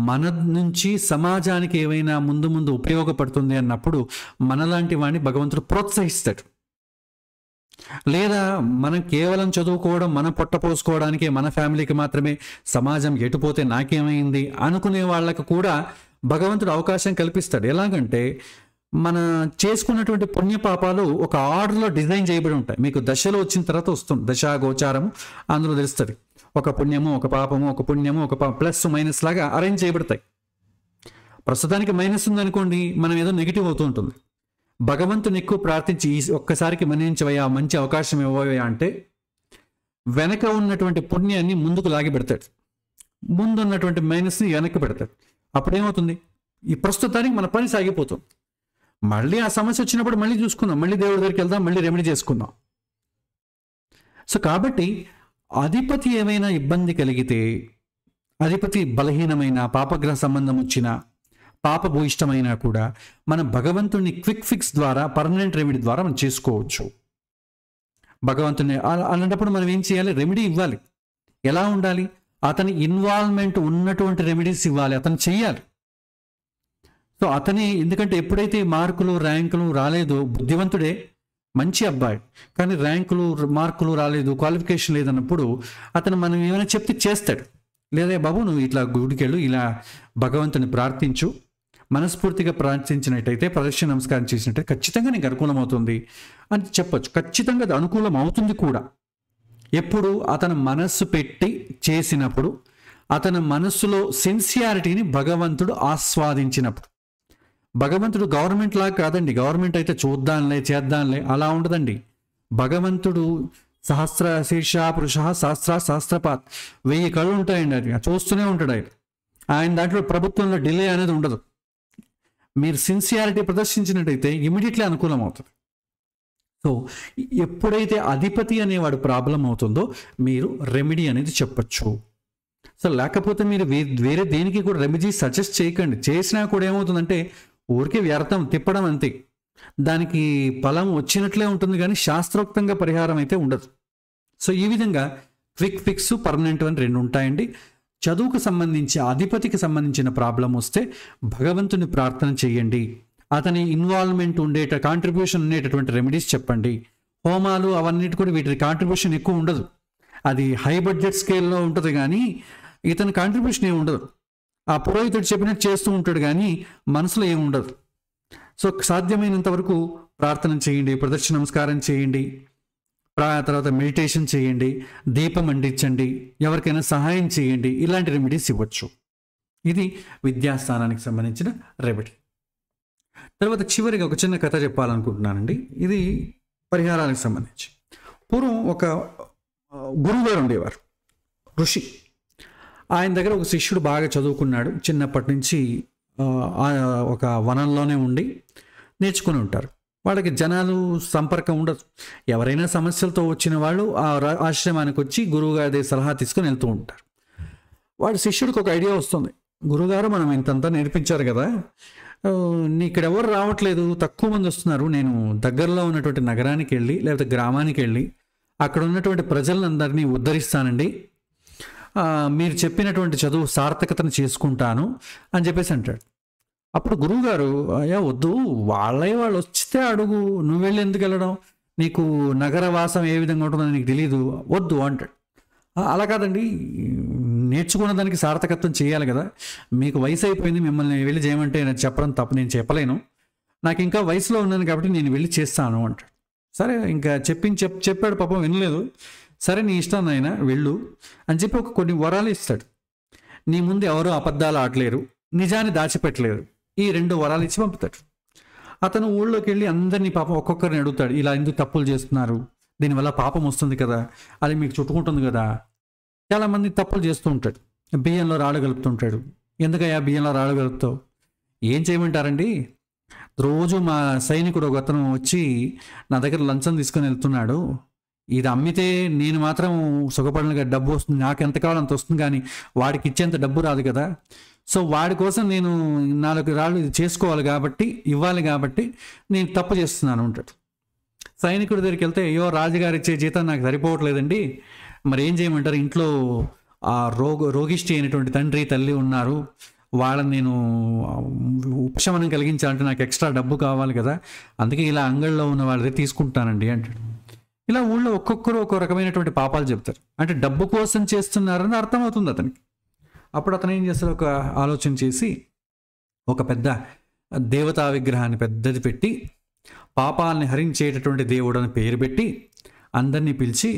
Speaker 1: మన నుంచి సమాజానికి ఏవైనా ముందు ముందు ఉపయోగపడుతుంది అన్నప్పుడు మనలాంటి వాడిని భగవంతుడు ప్రోత్సహిస్తాడు. లేదా మనం కేవలం చదువుకోవడం, మనం పొట్టపోసుకోవడానికే, మన ఫ్యామిలీకి మాత్రమే, సమాజం ఎటుపోతే నాకేమైంది అనుకునే వాళ్ళకు కూడా భగవంతుడు అవకాశం కల్పిస్తాడు. ఎలాగంటే మన చేసుకున్నటువంటి పుణ్యపాపాలు ఒక ఆర్డర్లో డిజైన్ చేయబడి ఉంటాయి. మీకు దశలో వచ్చిన తర్వాత వస్తుంది, దశా గోచారము అందులో తెలుస్తుంది. ఒక పుణ్యము, ఒక పాపము, ఒక పుణ్యము, ఒక ప్లస్ మైనస్ లాగా అరేంజ్ చేయబడతాయి. ప్రస్తుతానికి మైనస్ ఉందనుకోండి, మనం ఏదో నెగిటివ్ అవుతూ ఉంటుంది. భగవంతుని ఎక్కువ ప్రార్థించి ఒక్కసారికి మన్నించవయ్యా, మంచి అవకాశం ఇవ్వవయ్యా అంటే వెనక ఉన్నటువంటి పుణ్యాన్ని ముందుకు లాగి పెడతాడు, ముందు ఉన్నటువంటి మైనస్ని వెనక్కి పెడతాడు. అప్పుడేమవుతుంది? ఈ ప్రస్తుతానికి మన పని సాగిపోతుంది. మళ్ళీ ఆ సమస్య వచ్చినప్పుడు మళ్ళీ చూసుకుందాం, మళ్ళీ దేవుడి దగ్గరికి వెళ్దాం, మళ్ళీ రెమెడీ చేసుకుందాం. సో కాబట్టి అధిపతి ఏమైనా ఇబ్బంది కలిగితే, అధిపతి బలహీనమైన, పాపగ్రహ సంబంధం వచ్చినా, పాపభూయిష్టమైనా కూడా మనం భగవంతుడిని క్విక్ ఫిక్స్ ద్వారా, పర్మనెంట్ రెమెడీ ద్వారా మనం చేసుకోవచ్చు. భగవంతుని అలాంటప్పుడు మనం ఏం చేయాలి? రెమెడీ ఇవ్వాలి. ఎలా ఉండాలి? అతని ఇన్వాల్వ్మెంట్ ఉన్నటువంటి రెమెడీస్ ఇవ్వాలి, అతను చెయ్యాలి. సో అతని, ఎందుకంటే ఎప్పుడైతే మార్కులు, ర్యాంకులు రాలేదో, బుద్ధివంతుడే, మంచి అబ్బాయి, కానీ ర్యాంకులు, మార్కులు రాలేదు, క్వాలిఫికేషన్ లేదన్నప్పుడు అతను మనం ఏమైనా చెప్తే చేస్తాడు. లేదా బాబు నువ్వు ఇట్లా గుడికెళ్ళు, ఇలా భగవంతుని ప్రార్థించు, మనస్ఫూర్తిగా ప్రార్థించినట్టయితే, ప్రదక్షిణ నమస్కారం చేసినట్టయితే ఖచ్చితంగా నీకు అనుకూలం అవుతుంది అని చెప్పొచ్చు. ఖచ్చితంగా అది అనుకూలం అవుతుంది కూడా. ఎప్పుడు అతను మనస్సు పెట్టి చేసినప్పుడు, అతని మనస్సులో సిన్సియారిటీని భగవంతుడు ఆస్వాదించినప్పుడు. భగవంతుడు గవర్నమెంట్ లాగా కాదండి. గవర్నమెంట్ అయితే చూద్దాంలే, చేద్దాంలే, అలా ఉండదండి. భగవంతుడు సహస్ర శీర్ష పురుష సహస్ర సహస్రపాత్, 1000 కళ్ళు ఉంటాయండి. అది చూస్తూనే ఉంటాడు ఆయన దాంట్లో ప్రభుత్వంలో డిలే అనేది ఉండదు. మీరు సిన్సియారిటీ ప్రదర్శించినట్టయితే ఇమీడియట్లీ అనుకూలం అవుతుంది. సో ఎప్పుడైతే అధిపతి అనేవాడు ప్రాబ్లం అవుతుందో మీరు రెమెడీ అనేది చెప్పచ్చు. సో లేకపోతే మీరు వేరే దేనికి కూడా రెమెడీ సజెస్ట్ చేయకండి. చేసినా కూడా ఏమవుతుందంటే ఊరికే వ్యర్థం, తిప్పడం అంతే. దానికి ఫలం వచ్చినట్లే ఉంటుంది కానీ శాస్త్రోక్తంగా పరిహారం అయితే ఉండదు. సో ఈ విధంగా క్విక్ ఫిక్స్, పర్మనెంట్ అని 2 ఉంటాయండి. చదువుకు సంబంధించి, అధిపతికి సంబంధించిన ప్రాబ్లం వస్తే భగవంతుని ప్రార్థన చేయండి. అతని ఇన్వాల్వ్మెంట్ కాంట్రిబ్యూషన్ ఉండేటటువంటి రెమెడీస్ చెప్పండి. హోమాలు అవన్నిటి కూడా వీటి కాంట్రిబ్యూషన్ ఎక్కువ ఉండదు. అది హై బడ్జెట్ స్కేల్లో ఉంటుంది కానీ ఇతని కాంట్రిబ్యూషన్ ఏమి ఉండదు. ఆ పురోహితుడు చెప్పినట్టు చేస్తూ ఉంటాడు కానీ మనసులో ఏమి ఉండదు. సో సాధ్యమైనంత వరకు ప్రార్థన చేయండి, ప్రదక్షిణ నమస్కారం చేయండి, తర్వాత మెడిటేషన్ చేయండి, దీపం అంటించండి, ఎవరికైనా సహాయం చేయండి. ఇలాంటి రెమెడీస్ ఇవ్వచ్చు. ఇది విద్యాస్థానానికి సంబంధించిన రెమెడీ. తర్వాత చివరిగా ఒక చిన్న కథ చెప్పాలనుకుంటున్నానండి. ఇది పరిహారానికి సంబంధించి. పూర్వం ఒక గురువుగారు ఉండేవారు, ఋషి. ఆయన దగ్గర ఒక శిష్యుడు బాగా చదువుకున్నాడు. చిన్నప్పటి నుంచి ఒక వనంలోనే ఉండి నేర్చుకుని ఉంటారు. వాళ్ళకి జనాలు సంపర్కం ఉండదు. ఎవరైనా సమస్యలతో వచ్చిన వాళ్ళు ఆ ఆశ్రమానికి వచ్చి గురువుగారి సలహా తీసుకొని వెళ్తూ ఉంటారు. వాడి శిష్యుడికి ఒక ఐడియా వస్తుంది, గురువుగారు మనం ఇంతంతా నేర్పించారు కదా, ఇక్కడ ఎవరు రావట్లేదు, తక్కువ మంది వస్తున్నారు. నేను దగ్గరలో ఉన్నటువంటి నగరానికి వెళ్ళి లేకపోతే గ్రామానికి వెళ్ళి అక్కడ ఉన్నటువంటి ప్రజలందరినీ ఉద్ధరిస్తానండి. మీరు చెప్పినటువంటి చదువు సార్థకతను చేసుకుంటాను అని చెప్పేసి అంటాడు. అప్పుడు గురువుగారు, అయ్యా వద్దు, వాళ్ళు వస్తే అడుగు, నువ్వు వెళ్ళి ఎందుకు వెళ్ళడం, నీకు నగరవాసం ఏ విధంగా ఉంటుందో నీకు తెలీదు, వద్దు అంటాడు. అలా కాదండి, నేర్చుకున్న దానికి సార్థకత్వం చేయాలి కదా, మీకు వయసు అయిపోయింది, మిమ్మల్ని వెళ్ళి చేయమంటే నేను చెప్పడం తప్పు, నేను చెప్పలేను, నాకు ఇంకా వయసులో ఉన్నాను కాబట్టి నేను వెళ్ళి చేస్తాను అంటాడు. సరే ఇంకా చెప్పాడు, పాపం వినలేదు. సరే నీ ఇష్టం నాయన వెళ్ళు అని చెప్పి కొన్ని వరాలు ఇస్తాడు. నీ ముందు ఎవరో అబద్ధాలు ఆడలేరు, నిజాన్ని దాచిపెట్టలేరు, ఈ 2 వరాలు ఇచ్చి పంపుతాడు. అతను ఊళ్ళోకి వెళ్ళి అందరినీ పాపం ఒక్కొక్కరిని అడుగుతాడు, ఇలా ఎందుకు తప్పులు చేస్తున్నారు, దీనివల్ల పాపం వస్తుంది కదా, అది మీకు చుట్టుకుంటుంది కదా. చాలామంది తప్పులు చేస్తూ ఉంటాడు, బియ్యంలో రాళ్ళు కలుపుతుంటాడు. ఎందుకయ్యా బియ్యంలో రాళ్ళు కలుపుతావు, ఏం చేయమంటారండి, రోజు మా సైనికుడు ఒక అతను వచ్చి నా దగ్గర లంచం తీసుకొని వెళ్తున్నాడు, ఇది అమ్మితే నేను మాత్రం సుఖపడిన డబ్బు వస్తుంది, నాకు ఎంత కావాలో అంత వస్తుంది, కానీ వాడికి ఇచ్చేంత డబ్బు రాదు కదా, సో వాడి కోసం నేను 4 రాళ్ళు ఇది చేసుకోవాలి కాబట్టి, ఇవ్వాలి కాబట్టి నేను తప్పు చేస్తున్నాను అంటాడు. సైనికుడి దగ్గరికి వెళ్తే, అయ్యో రాజుగారు ఇచ్చే జీతం నాకు సరిపోవట్లేదండి, మరి ఏం చేయమంటారు, ఇంట్లో ఆ రోగిష్టి అయినటువంటి తండ్రి తల్లి ఉన్నారు, వాళ్ళని నేను ఉపశమనం కలిగించాలంటే నాకు ఎక్స్ట్రా డబ్బు కావాలి కదా, అందుకే ఇలా అంగళ్ళలో ఉన్న వాళ్ళది తీసుకుంటానండి అంటాడు. ఇలా ఊళ్ళో ఒక్కొక్కరు ఒక్కో రకమైనటువంటి పాపాలు చెప్తారు, అంటే డబ్బు కోసం చేస్తున్నారని అర్థమవుతుంది అతనికి. అప్పుడు అతను ఏం చేస్తాడు, ఒక ఆలోచన చేసి ఒక పెద్ద దేవతా విగ్రహాన్ని పెద్దది పెట్టి, పాపాలని హరించేటటువంటి దేవుడు అని పేరు పెట్టి అందరినీ పిలిచి,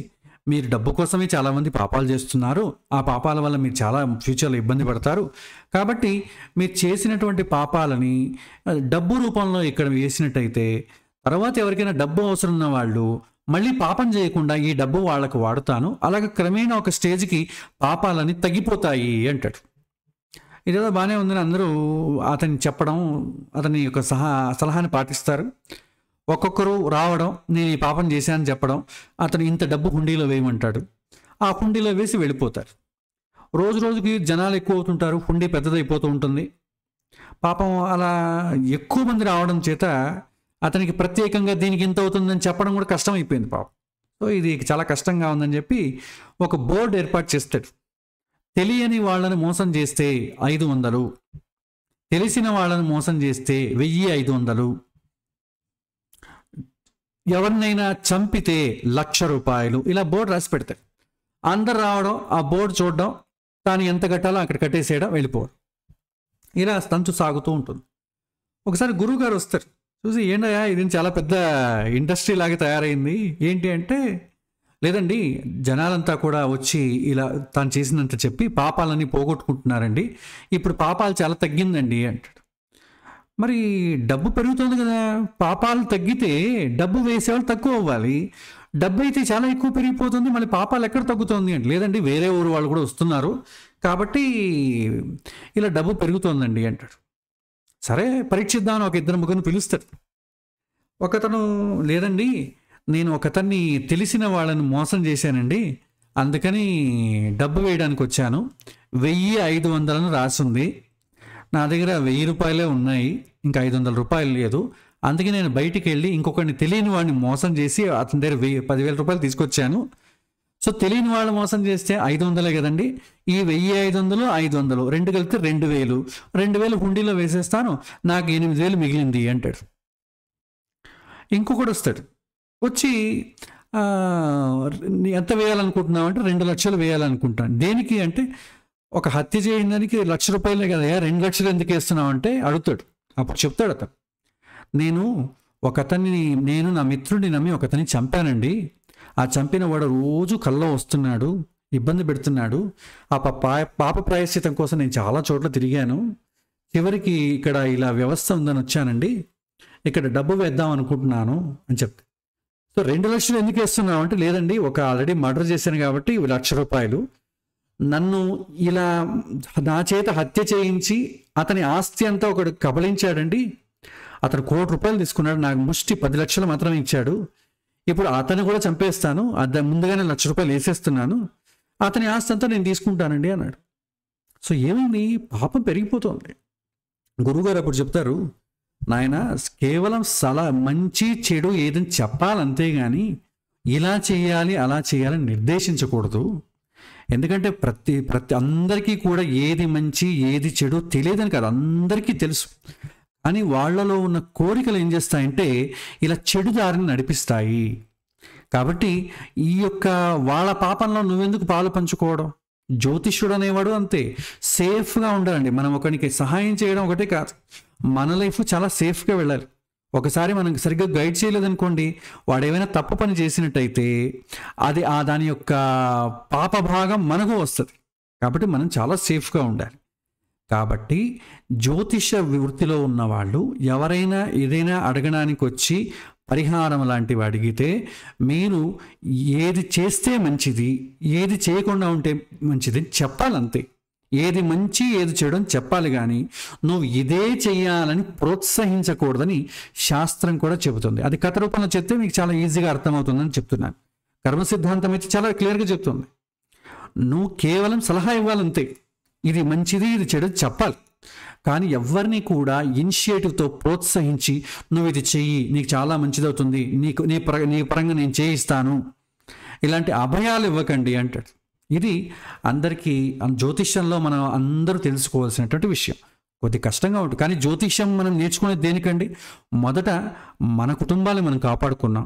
Speaker 1: మీరు డబ్బు కోసమే చాలామంది పాపాలు చేస్తున్నారు, ఆ పాపాల వల్ల మీరు చాలా ఫ్యూచర్లో ఇబ్బంది పడతారు, కాబట్టి మీరు చేసినటువంటి పాపాలని డబ్బు రూపంలో ఇక్కడ వేసినట్టయితే తర్వాత ఎవరికైనా డబ్బు అవసరం ఉన్న వాళ్ళు మళ్ళీ పాపం చేయకుండా ఈ డబ్బు వాళ్ళకు వాడుతాను, అలాగే క్రమేణా ఒక స్టేజ్కి పాపాలని తగ్గిపోతాయి అంటాడు. ఇదేదో బాగానే ఉందని అందరూ అతన్ని చెప్పడం, అతని యొక్క సలహాని పాటిస్తారు. ఒక్కొక్కరు రావడం, నేను ఈ పాపం చేశానని చెప్పడం, అతను ఇంత డబ్బు హుండీలో వేయమంటాడు, ఆ హుండీలో వేసి వెళ్ళిపోతారు. రోజు రోజుకి జనాలు ఎక్కువ అవుతుంటారు, హుండీ పెద్దదైపోతూ ఉంటుంది. పాపం అలా ఎక్కువ మంది రావడం చేత అతనికి ప్రత్యేకంగా దీనికి ఇంత అవుతుందని చెప్పడం కూడా కష్టం అయిపోయింది పాపం. సో ఇది చాలా కష్టంగా ఉందని చెప్పి ఒక బోర్డు ఏర్పాటు చేస్తాడు. తెలియని వాళ్ళని మోసం చేస్తే 500, తెలిసిన వాళ్ళని మోసం చేస్తే 1500, ఎవరినైనా చంపితే 1,00,000 రూపాయలు, ఇలా బోర్డు రాసి పెడతాడు. అందరు రావడం, ఆ బోర్డు చూడడం, తాను ఎంత కట్టాలో అక్కడ కట్టేసేయడం, వెళ్ళిపోవడం, ఇలా తంతు సాగుతూ ఉంటుంది. ఒకసారి గురువు గారు వస్తారు, చూసి ఏంటయ్యా ఇది చాలా పెద్ద ఇండస్ట్రీ లాగా తయారైంది, ఏంటి అంటే, లేదండి జనాలంతా కూడా వచ్చి ఇలా తాను చేసినంత చెప్పి పాపాలన్నీ పోగొట్టుకుంటున్నారండి, ఇప్పుడు పాపాలు చాలా తగ్గిందండి అంటాడు. మరి డబ్బు పెరుగుతుంది కదా, పాపాలు తగ్గితే డబ్బు వేసేవాళ్ళు తక్కువ అవ్వాలి, డబ్బు అయితే చాలా ఎక్కువ పెరిగిపోతుంది, మళ్ళీ పాపాలు ఎక్కడ తగ్గుతుంది అంటే, లేదండి వేరే ఊరు వాళ్ళు కూడా వస్తున్నారు కాబట్టి ఇలా డబ్బు పెరుగుతోందండి అంటాడు. సరే పరీక్షిద్దామని ఒక 2-3 పిలుస్తాడు. ఒకతను, లేదండి నేను ఒకతన్ని తెలిసిన వాళ్ళని మోసం చేశానండి, అందుకని డబ్బు వేయడానికి వచ్చాను, 1500 రాసింది, నా దగ్గర 1000 రూపాయలే ఉన్నాయి, ఇంకా 500 రూపాయలు లేదు, అందుకే నేను బయటికి వెళ్ళి ఇంకొకరిని తెలియని వాడిని మోసం చేసి అతని దగ్గర 10,000 రూపాయలు తీసుకొచ్చాను. సో తెలియని వాళ్ళు మోసం చేస్తే 500 కదండి, ఈ 1500 500 2 కలిపితే 2000, 2000 హుండీలో వేసేస్తాను, నాకు 8000 మిగిలింది అంటాడు. ఇంకొకటి వస్తాడు, వచ్చి ఎంత వేయాలనుకుంటున్నావు అంటే 2 లక్షలు వేయాలనుకుంటాను. దేనికి అంటే, ఒక హత్య చేయడానికి 1,00,000 రూపాయలే కదా, 2 లక్షలు ఎందుకు వేస్తున్నావు అంటే అడుగుతాడు. అప్పుడు చెప్తాడు అతను, నేను నా మిత్రుడిని నమ్మి ఒకతన్ని చంపానండి, ఆ చంపిన వాడు రోజు కల్లో వస్తున్నాడు, ఇబ్బంది పెడుతున్నాడు, ఆ పాప ప్రాయశ్చితం కోసం నేను చాలా చోట్ల తిరిగాను, చివరికి ఇక్కడ ఇలా వ్యవస్థ ఉందని వచ్చానండి, ఇక్కడ డబ్బు వేద్దాం అనుకుంటున్నాను అని చెప్తే, సో 2 లక్షలు ఎందుకు వేస్తున్నావు అంటే, లేదండి ఒక ఆల్రెడీ మర్డర్ చేశాను కాబట్టి 1,00,000 రూపాయలు, నన్ను ఇలా నా చేత హత్య చేయించి అతని ఆస్తి అంతా ఒకడు కబళించాడండి, అతను 1,00,00,000 రూపాయలు తీసుకున్నాడు, నాకు ముష్టి 10 లక్షలు మాత్రమే ఇచ్చాడు, ఇప్పుడు అతను కూడా చంపేస్తాను, ముందుగానే 1,00,000 రూపాయలు వేసేస్తున్నాను, అతని ఆస్తి అంతా నేను తీసుకుంటానండి అన్నాడు. సో ఏమైంది, పాపం పెరిగిపోతుంది, గురువుగారు అప్పుడు చెప్తారు, నాయన కేవలం మంచి చెడు ఏదని చెప్పాలంతే కానీ ఇలా చేయాలి అలా చేయాలని నిర్దేశించకూడదు. ఎందుకంటే ప్రతి ప్రతి అందరికీ కూడా ఏది మంచి ఏది చెడు తెలియదని కాదు, అందరికీ తెలుసు. కానీ వాళ్ళలో ఉన్న కోరికలు ఏం చేస్తాయంటే ఇలా చెడు దారిని నడిపిస్తాయి. కాబట్టి ఈ యొక్క వాళ్ళ పాపంలో నువ్వెందుకు పాలు పంచుకోవడం? జ్యోతిష్యుడు అనేవాడు అంతే, సేఫ్గా ఉండాలండి. మనం ఒకరికి సహాయం చేయడం ఒకటే కాదు, మన లైఫ్ చాలా సేఫ్గా వెళ్ళాలి. ఒకసారి మనం సరిగ్గా గైడ్ చేయలేదనుకోండి, వాడు ఏమైనా తప్పు పని చేసినట్టయితే అది దాని యొక్క పాప భాగం మనకు వస్తుంది. కాబట్టి మనం చాలా సేఫ్గా ఉండాలి. కాబట్టి జ్యోతిష వృత్తిలో ఉన్నవాళ్ళు ఎవరైనా ఏదైనా అడగడానికి వచ్చి పరిహారం లాంటివి అడిగితే మీరు ఏది చేస్తే మంచిది, ఏది చేయకుండా ఉంటే మంచిది చెప్పాలంతే. ఏది మంచి ఏది చెడు అని చెప్పాలి, కానీ నువ్వు ఇదే చెయ్యాలని ప్రోత్సహించకూడదని శాస్త్రం కూడా చెబుతుంది. అది కథ రూపంలో చెప్తే మీకు చాలా ఈజీగా అర్థమవుతుందని చెప్తున్నాను. కర్మ సిద్ధాంతం అయితే చాలా క్లియర్గా చెప్తుంది. నువ్వు కేవలం సలహా ఇవ్వాలంతే, ఇది మంచిది ఇది చెడు చెప్పాలి. కానీ ఎవరిని కూడా ఇనిషియేటివ్తో ప్రోత్సహించి నువ్వు ఇది చెయ్యి, నీకు చాలా మంచిదవుతుంది, నీ పరంగా నేను చేయిస్తాను, ఇలాంటి అభయాలు ఇవ్వకండి అంటాడు. ఇది అందరికీ జ్యోతిష్యంలో మనం అందరూ తెలుసుకోవాల్సినటువంటి విషయం. కొద్ది కష్టంగా ఉంటుంది, కానీ జ్యోతిష్యం మనం నేర్చుకునేది దేనికండి? మొదట మన కుటుంబాన్ని మనం కాపాడుకున్నాం,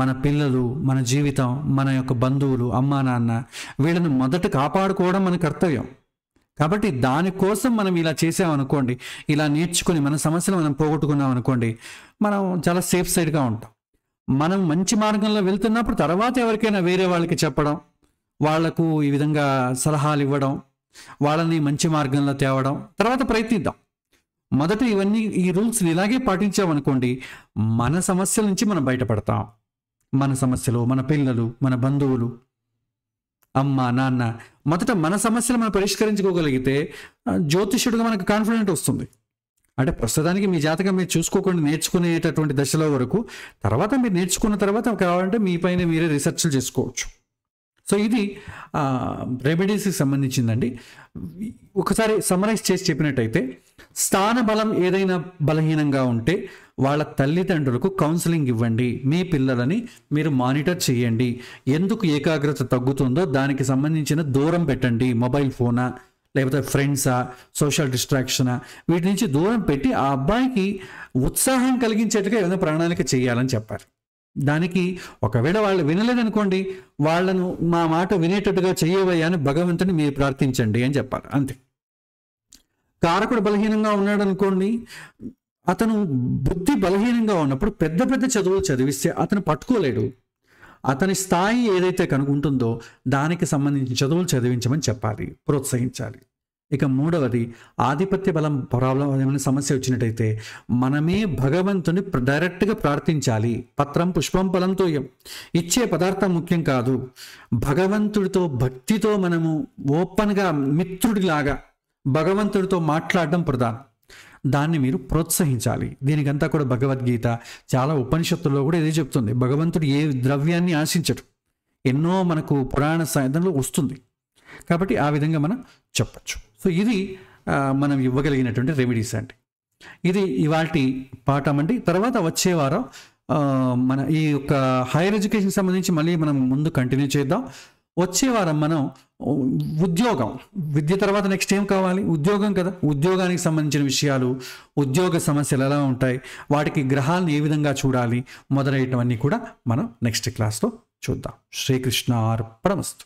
Speaker 1: మన పిల్లలు, మన జీవితం, మన యొక్క బంధువులు, అమ్మా నాన్న, వీళ్ళని మొదట కాపాడుకోవడం మన కర్తవ్యం. కాబట్టి దానికోసం మనం ఇలా చేసామనుకోండి, ఇలా నేర్చుకుని మన సమస్యలు మనం పోగొట్టుకున్నాం అనుకోండి, మనం చాలా సేఫ్ సైడ్గా ఉంటాం. మనం మంచి మార్గంలో వెళ్తున్నప్పుడు తర్వాత ఎవరికైనా వేరే వాళ్ళకి చెప్పడం, వాళ్లకు ఈ విధంగా సలహాలు ఇవ్వడం, వాళ్ళని మంచి మార్గంలో తేవడం తర్వాత ప్రయత్నిద్దాం. మొదట ఈ రూల్స్ని ఇలాగే పాటించామనుకోండి, మన సమస్యల నుంచి మనం బయటపడతాం. మన సమస్యలు, మన పిల్లలు, మన బంధువులు, అమ్మ నాన్న, మొదట మన సమస్యలు మనం పరిష్కరించుకోగలిగితే జ్యోతిష్యుడిగా మనకు కాన్ఫిడెంట్ వస్తుంది. అంటే ప్రస్తుతానికి మీ జాతకం మీరు చూసుకోకుండా నేర్చుకునేటటువంటి దశలో వరకు, తర్వాత మీరు నేర్చుకున్న తర్వాత కావాలంటే మీ పైన మీరే రీసెర్చ్లు చేసుకోవచ్చు. సో ఇది రెమెడీస్కి సంబంధించిందండి. ఒకసారి సమరైజ్ చేసి చెప్పినట్టయితే, స్థాన బలం ఏదైనా బలహీనంగా ఉంటే వాళ్ళ తల్లిదండ్రులకు కౌన్సిలింగ్ ఇవ్వండి, మీ పిల్లలని మీరు మానిటర్ చేయండి, ఎందుకు ఏకాగ్రత తగ్గుతుందో దానికి సంబంధించిన దూరం పెట్టండి. మొబైల్ ఫోనా, లేకపోతే ఫ్రెండ్సా, సోషల్ డిస్ట్రాక్షనా, వీటి నుంచి దూరం పెట్టి ఆ అబ్బాయికి ఉత్సాహం కలిగించేట్టుగా ఏదైనా ప్రణాళిక చేయాలని చెప్పారు. దానికి ఒకవేళ వాళ్ళు వినలేదనుకోండి, వాళ్ళను మా మాట వినేటట్టుగా చేయవయ్యా అని భగవంతుని మీరు ప్రార్థించండి అని చెప్పాలి, అంతే. కారకుడు బలహీనంగా ఉన్నాడు అనుకోండి, అతను బుద్ధి బలహీనంగా ఉన్నప్పుడు పెద్ద పెద్ద చదువులు చదివిస్తే అతను పట్టుకోలేడు. అతని స్థాయి ఏదైతే కనుకుంటుందో దానికి సంబంధించిన చదువులు చదివించమని చెప్పాలి, ప్రోత్సహించాలి. ఇక మూడవది, ఆధిపత్య బలం ప్రాబ్లం ఏమైనా సమస్య వచ్చినట్టయితే మనమే భగవంతుని డైరెక్ట్గా ప్రార్థించాలి. పత్రం పుష్పం ఫలంతో ఇచ్చే పదార్థం ముఖ్యం కాదు, భగవంతుడితో భక్తితో మనము ఓపెన్గా మిత్రుడిలాగా భగవంతుడితో మాట్లాడడం ప్రధానం. దాన్ని మీరు ప్రోత్సహించాలి. దీనికంతా కూడా భగవద్గీత చాలా ఉపనిషత్తుల్లో కూడా ఇదే చెప్తుంది. భగవంతుడు ఏ ద్రవ్యాన్ని ఆశించడు, ఎన్నో మనకు పురాణ సాధనలో వస్తుంది. కాబట్టి ఆ విధంగా మనం చెప్పచ్చు. సో ఇది మనం ఇవ్వగలిగినటువంటి రెమెడీస్ అండి. ఇది ఇవాల్టి పాఠం అండి. తర్వాత వచ్చే వారం మన ఈ యొక్క హైయర్ ఎడ్యుకేషన్ సంబంధించి మళ్ళీ మనం ముందు కంటిన్యూ చేద్దాం. వచ్చే వారం మనం ఉద్యోగం, విద్య తర్వాత నెక్స్ట్ ఏం కావాలి? ఉద్యోగం కదా. ఉద్యోగానికి సంబంధించిన విషయాలు, ఉద్యోగ సమస్యలు ఎలా ఉంటాయి, వాటికి గ్రహాలను ఏ విధంగా చూడాలి, మొదలైనవన్నీ కూడా మనం నెక్స్ట్ క్లాస్లో చూద్దాం. శ్రీకృష్ణ అర్పణమస్తు.